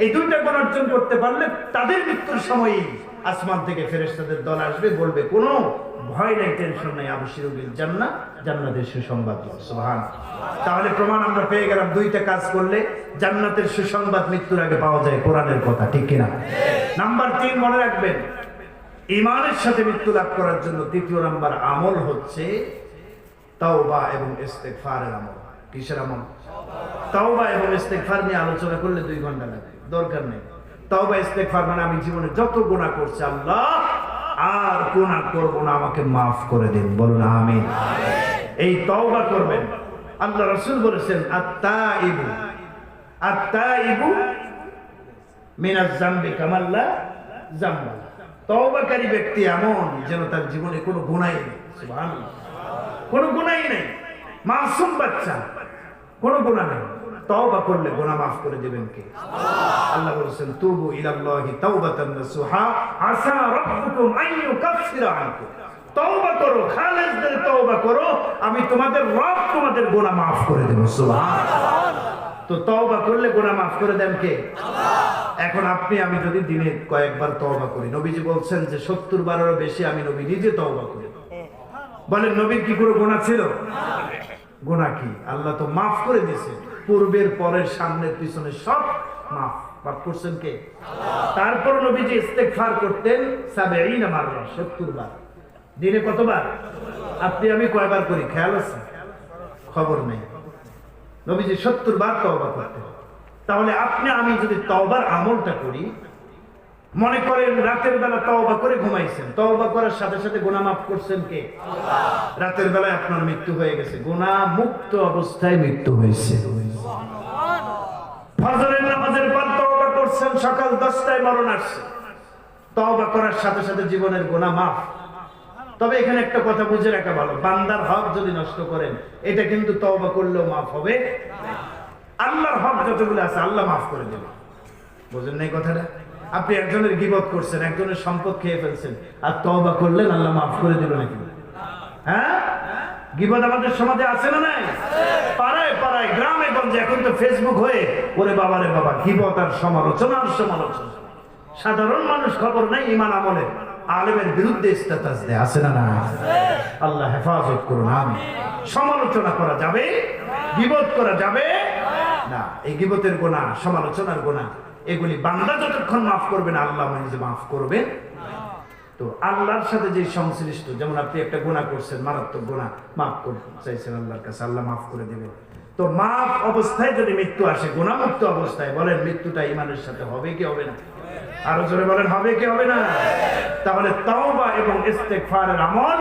এই দুইটা গুণ অর্জন করতে পারলে তাদের মৃত্যুর সময়ই আসমান থেকে ফেরেশতাদের দল আসবে, বলবে কোনো ভয় নাই, টেনশন নাই, আবশিরু বিল জান্নাহ, জান্নাতের সুসংবাদ। সুবহানাল্লাহ। তাহলে প্রমাণ আমরা পেয়ে গেলাম, দুইটা কাজ করলে জান্নাতের সুসংবাদ মৃত্যুর আগে পাওয়া যায়, কোরআনের কথা, ঠিক কিনা? নাম্বার 3 মনে রাখবেন, ইমানের সাথে মৃত্যু লাভ করার জন্য 3য় নাম্বার আমল হচ্ছে তাওবা এবং ইস্তেগফারের আমল। কিসের আমল? তাওবা এবং ইস্তেগফার নিয়ে আলোচনা করলে 2 ঘন্টা লাগবে, দরকার নেই। তাওবা ইস্তেগফার মানে আমি জীবনে যত গুনাহ করছি, আল্লাহ আর গুনাহ করব না, আমাকে মাফ করে দিন। বলুন আমিন। এই তাওবা করবেন। আল্লাহ রাসূল বলেছেন আত-তাইবু মিনাজ যামবি কামাল্লা যামবা। তওবাকারী ব্যক্তি এমন যেন তার জীবনে কোনো গুনাহই নেই। সুবহানাল্লাহ। কোনো গুনাহই নেই, মাসুম বাচ্চা, কোনো গুনাহ নেই। তওবা করলে গুনাহ মাফ করে দিবেন কে? আল্লাহ বলেছেন তুবু ইলাল্লাহি তাওবাতান নাসুহা আসা রাব্বুকুম আন ইউকাফিরা আনকুম। তওবা করো, খালেস দিলে তওবা করো, আমি তোমাদের রব তোমাদের গুনাহ মাফ করে দেব। সুবহানাল্লাহ। তো তওবা করলে গুনাহ মাফ করে দেন কে? আল্লাহ। এখন আপনি আমি যদি দিনে কয়েকবার তওবা করি, নবীজি বলছেন যে 70 বারেরও বেশি আমি নবী নিজে তওবা করি। বলেন নবীর কি কোনো গুনাহ ছিল? গুনাহ কি? আল্লাহ তো মাফ করে দিয়েছে, পূর্বের পরের সামনের পিছনের সব মাফ। মাফ করছেন কে? আল্লাহ। তারপর নবীজি ইস্তেগফার করতেন 70 মাররা, 70 বার। দিনে কতবার? আপনি আমি কয়বার করি খেয়াল আছে? খবর নেই। নবীজি 70 বার তওবা করতেন। তাহলে আপনি আমি যদি তওবার আমলটা করি, মনে করেন রাতের বেলা তওবা করে ঘুমাইছেন, তওবা করার সাথে সাথে গুনাহ মাফ করছেন কে? আল্লাহ। রাতের বেলায় আপনার মৃত্যু হয়ে গেছে, গুনাহ মুক্ত অবস্থায় মৃত্যু হয়েছে। ফজরের নামাজের পর তওবা করছেন, সকাল 10টায় মরণ আসছে, তওবা করার সাথে সাথে জীবনের গুনাহ মাফ। তবে এখানে একটা কথা বুঝে রাখা ভালো, বান্দার হক যদি নষ্ট করেন, এটা কিন্তু তওবা করলেও মাফ হবে না। আল্লাহর হক যতগুলো আছে আল্লাহ মাফ করে দেবে। বুঝেন নাই কথাটা? আপনি একজনের গীবত করছেন, একজনের সম্পদ খেয়ে ফেলছেন, আর তওবা করলেন আল্লাহ মাফ করে দিল নাকি? হ্যাঁ, গীবত আমাদের সমাজে আছে না নাই? পাড়ায় পাড়ায়, গ্রামে গঞ্জে, এখন তো ফেসবুক হয়ে ওরে বাবা রে বাবা, গীবত আর সমালোচনা। সাধারণ মানুষ খবর নাই, ইমান আমলে আলেমের বিরুদ্ধে স্ট্যাটাস দেয়, আছে না না? আল্লাহ হেফাজত করুন। আমিন। সমালোচনা করা যাবে, গীবত করা যাবে না। এই গীবতের গুনাহ, সমালোচনার গুনাহ, এগুলি বান্দা যতক্ষণ মাফ করবেন আল্লাহ নিজে মাফ করবেন। তো আল্লাহর সাথে যে সংশ্লিষ্ট, যেমন আপনি একটা গুনাহ করছেন, মারাত্মক গুনাহ, মাফ করতে চাইছেন আল্লাহর কাছে, আল্লাহ মাফ করে দেবেন। তো মাফ অবস্থায় যদি মৃত্যু আসে, গুনাহমুক্ত অবস্থায়, বলেন মৃত্যুটা ঈমানের সাথে হবে কি হবে না? আরো জোরে বলেন, হবে কি হবে না? তাহলে তাওবা এবং ইস্তেগফারের আমল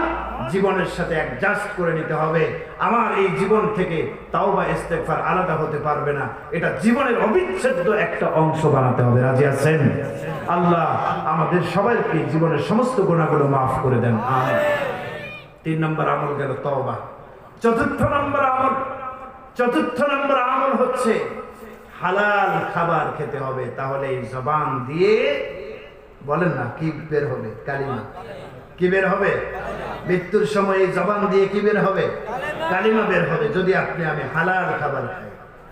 জীবনের সাথে অ্যাডজাস্ট করে নিতে হবে। আমার এই জীবন থেকে তাওবা ইস্তেগফার আলাদা হতে পারবে না, এটা জীবনের অবিচ্ছেদ্য একটা অংশ বানাতে হবে। রাজি আছেন? আল্লাহ আমাদের সবাইকে জীবনের সমস্ত গুনাহগুলো মাফ করে দেন, আমিন। 3 নম্বর আমল গেল তাওবা। চতুর্থ নম্বর আমল হচ্ছে হালাল খাবার খেতে হবে। তাহলে এই জবান দিয়ে, বলেন না, কি বের হবে? কালিমা। কি বের হবে? মৃত্যুর সময় এই জবান দিয়ে কি বের হবে? কালিমা বের হবে, যদি আপনি আমি হালাল খাবার খাই।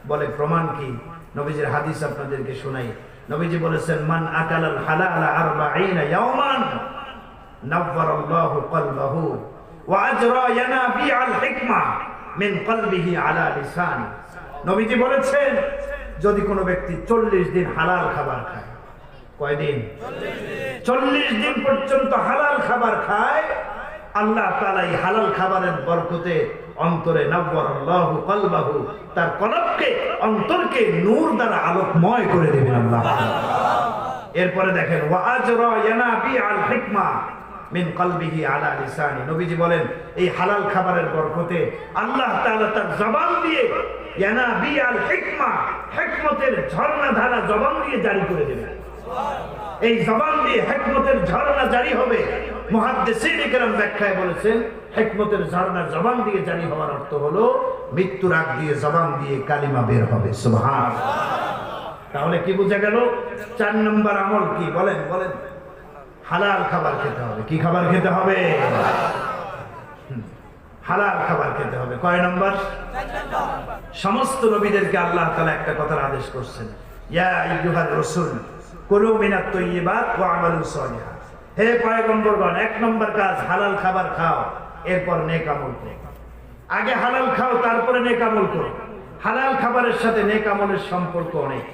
বলে প্রমাণ কি? নবীজির হাদিস আপনাদেরকে শোনাই। নবীজি বলেছেন, মান আকালাল হালালা 40 ইয়াওমান নাওয়ারাল্লাহু কলবাহু ওয়া আজরা ইয়ানাবিআল হিকমা মিন কলবিহি আলা লিসানি। নবীজি বলেছেন, যদি কোনো ব্যক্তি 40 দিন হালাল খাবার খায়, কয়দিন? 40 দিন পর্যন্ত হালাল খাবার খায়, আল্লাহ তাআলা এই হালাল খাবারের বরকতে অন্তরে নাওয়ারাল্লাহু কলবাহু, তার কলবকে, অন্তরকে নূর দ্বারা আলোকময় করে দেবেন আল্লাহ। এরপরে দেখেন, ওয়া আজরা ইয়ানাবিআল হিকমা মিন কলবিহি আলা লিসানি। নবীজি বলেন, এই হালাল খাবারের বরকতে আল্লাহ তাআলা তার জবান দিয়ে ইয়ানাবিআল হিকমা, হিকমতের ঝর্ণা ধারা জবান দিয়ে জারি করে দেবেন। এই জবান দিয়ে হিকমতের ঝর্ণা জারি হবে। মুহাদ্দিসিন ইকরাম ব্যাখ্যায় বলেছেন, হিকমতের ঝর্ণা জবান দিয়ে জারি হওয়ার অর্থ হলো মৃত্যুর আগ দিয়ে জবান দিয়ে কালিমা বের হবে। সুবহানাল্লাহ। তাহলে কি বোঝা গেল? 4 নম্বর আমল কি? বলেন বলেন। হালাল খাবার খেতে হবে। কি খাবার খেতে হবে? হালাল খাবার খেতে হবে। কয় নম্বর? সমস্ত নবীদেরকে আল্লাহ তাআলা একটা কথার আদেশ করছেন, ইয়া আইয়ুহার রাসূল কুলু মিনাত তাইয়্যিবাত ওয়া আমালু সালিহা। হে পয়গম্বরগণ, 1 নম্বর কাজ হালাল খাবার খাও, এরপর নেক আমল করো। আগে হালাল খাও, তারপরে নেক আমল করো। হালাল খাবারের সাথে নেক আমলের সম্পর্ক অনেক,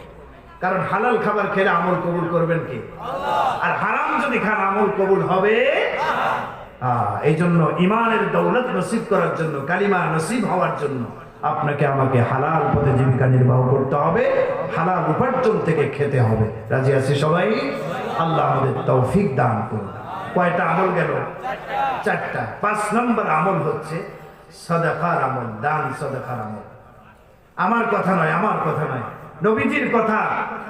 কারণ হালাল খাবার খেলে আমল কবুল করবেন কে? আল্লাহ। আর হারাম যদি খান, আমল কবুল হবে না। এই জন্য ইমানের দৌলত নসিব করার জন্য, কালিমা নসিব হওয়ার জন্য আপনাকে আমাকে হালাল পথে জীবিকা নির্বাহ করতে হবে, হালাল উপার্জন থেকে খেতে হবে। রাজি আছি সবাই? আল্লাহ আমাদের তৌফিক দান করুন। কয়টা আমল গেল? 4টা। 5 নম্বর আমল হচ্ছে সাদাকার আমল, দান সাদাকার আমল। আমার কথা নয়, আমার কথা নয়, নবীজির কথা।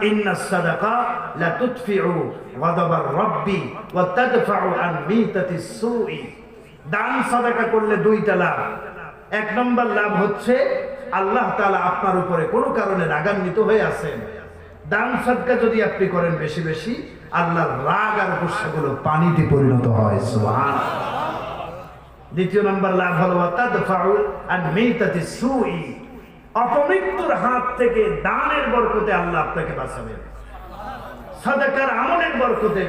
ইন্নাস সাদাকা লা তুতফিউ গাদাবার রাব্বি ওয়া তাদফাউ আন মিতাতিস সুই। দান সাদাকা করলে 2টা লাভ। 1 নম্বর লাভ হচ্ছে আল্লাহ তাআলা আপনার উপরে কোনো কারণে রাগান্বিত হয়ে আছেন, দান সাদকা যদি আপনি করেন বেশি বেশি, আল্লাহর রাগ আর গুসাগুলো পানিতে পরিণত হয়। সুবহানাল্লাহ। 2 নম্বর লাভ হলো ওয়া তাদফাউ আন মিতাতিস সুই। অপমৃত্যুর হাত থেকে দানের বরকতে আল্লাহ আপনাকে বাঁচাবেন। সাদাকার আমলের বরকতে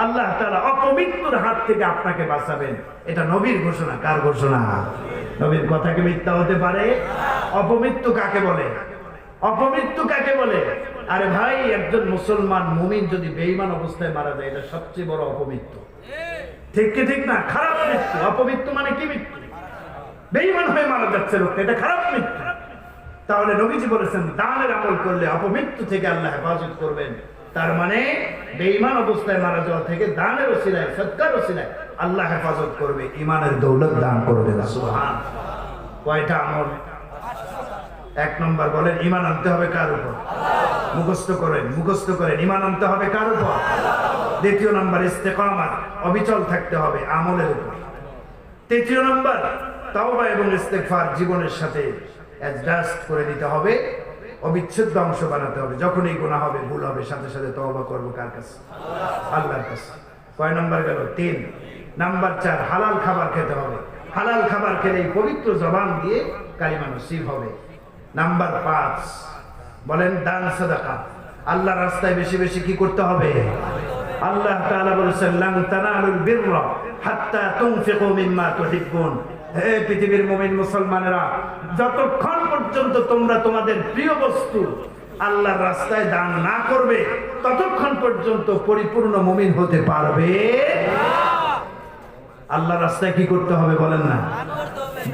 আল্লাহ তাআলা অপমৃত্যুর হাত থেকে আপনাকে বাঁচাবেন। এটা নবীর ঘোষণা। কার ঘোষণা? নবীর কথা কি মিথ্যা হতে পারে? অপমৃত্যু কাকে বলে? অপমৃত্যু কাকে বলে? আরে ভাই, একজন মুসলমান মুমিন যদি বেঈমান অবস্থায় মারা যায়, এটা সবচেয়ে বড় অপমৃত্যু। ঠিক কি ঠিক না? খারাপ মৃত্যু। অপমৃত্যু মানে কি? মৃত্যু বেঈমান হয়ে মারা যাচ্ছে লোকটা, এটা খারাপ মৃত্যু। তাহলে নবীজি বলেছেন, দানের আমল করলে অপমৃত্যু থেকে আল্লাহ হেফাজত করবেন। তার মানে বেঈমান অবস্থায় মারা যাওয়া থেকে দানের ওসিলায়, সদকার ওসিলায় আল্লাহ হেফাজত করবে, ঈমানের দৌলত দান করবে। সুবহানাল্লাহ। কয়টা আমল? 1 নম্বর বলেন, ঈমান আনতে হবে কার উপর? আল্লাহ। মুখস্থ করেন, ঈমান আনতে হবে কার উপর? আল্লাহ। 2 নম্বর ইস্তেকামাত, অবিচল থাকতে হবে আমলের উপর। 3 নম্বর তাওবা এবং ইস্তেগফার জীবনের সাথে অ্যাডজাস্ট করে নিতে হবে। অবিচ্ছেদ্য অংশ বানাতে হবে। যখনই গুনাহ হবে, ভুল হবে, সাথে সাথে তওবা করবো কার কাছে? আল্লাহর কাছে। কয় নাম্বার গেল? 3। নাম্বার 4, হালাল খাবার খেতে হবে। হালাল খাবার খেলে এই পবিত্র জবান দিয়ে কালিমা নসিব হবে। নাম্বার 5 বলেন দান সাদাকা। আল্লাহর রাস্তায় বেশি বেশি কি করতে হবে? আল্লাহ তাআলা বলেছেন লান তানালুল বিররা হাত্তা তুনফিকু মিম্মা তুহিব্বুন। হে পৃথিবীর মুমিন মুসলমানেরা, যতক্ষণ পর্যন্ত তোমরা তোমাদের প্রিয় বস্তু আল্লাহর রাস্তায় দান না করবে, ততক্ষণ পর্যন্ত পরিপূর্ণ মুমিন হতে পারবে না। আল্লাহর রাস্তায় কি করতে হবে বলেন না?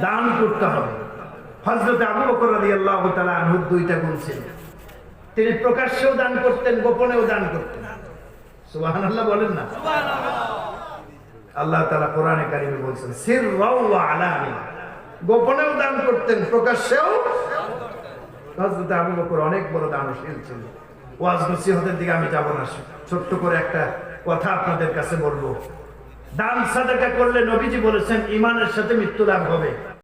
দান করতে হবে। হযরত আবু বকর রাদিয়াল্লাহু তাআলা আনহু 2টা গুণ ছিল। তিনি প্রকাশ্যেও দান করতেন, গোপনেও দান করতেন। সুবহানাল্লাহ বলেন না? আল্লাহ তাআলা কোরআনে কারিমে বলেছেন সিররাও ওয়া আলানিয়া। গোপনেও দান করতেন, প্রকাশ্যেও। হযরত আবু বকর অনেক বড় দানশীল ছিল। ওয়াজ নসিহতের দিকে আমি যাব না, ছোট্ট করে একটা কথা আপনাদের কাছে বলবো। দান সাদাকা করলে নবীজি বলেছেন ঈমানের সাথে মৃত্যু লাভ হবে।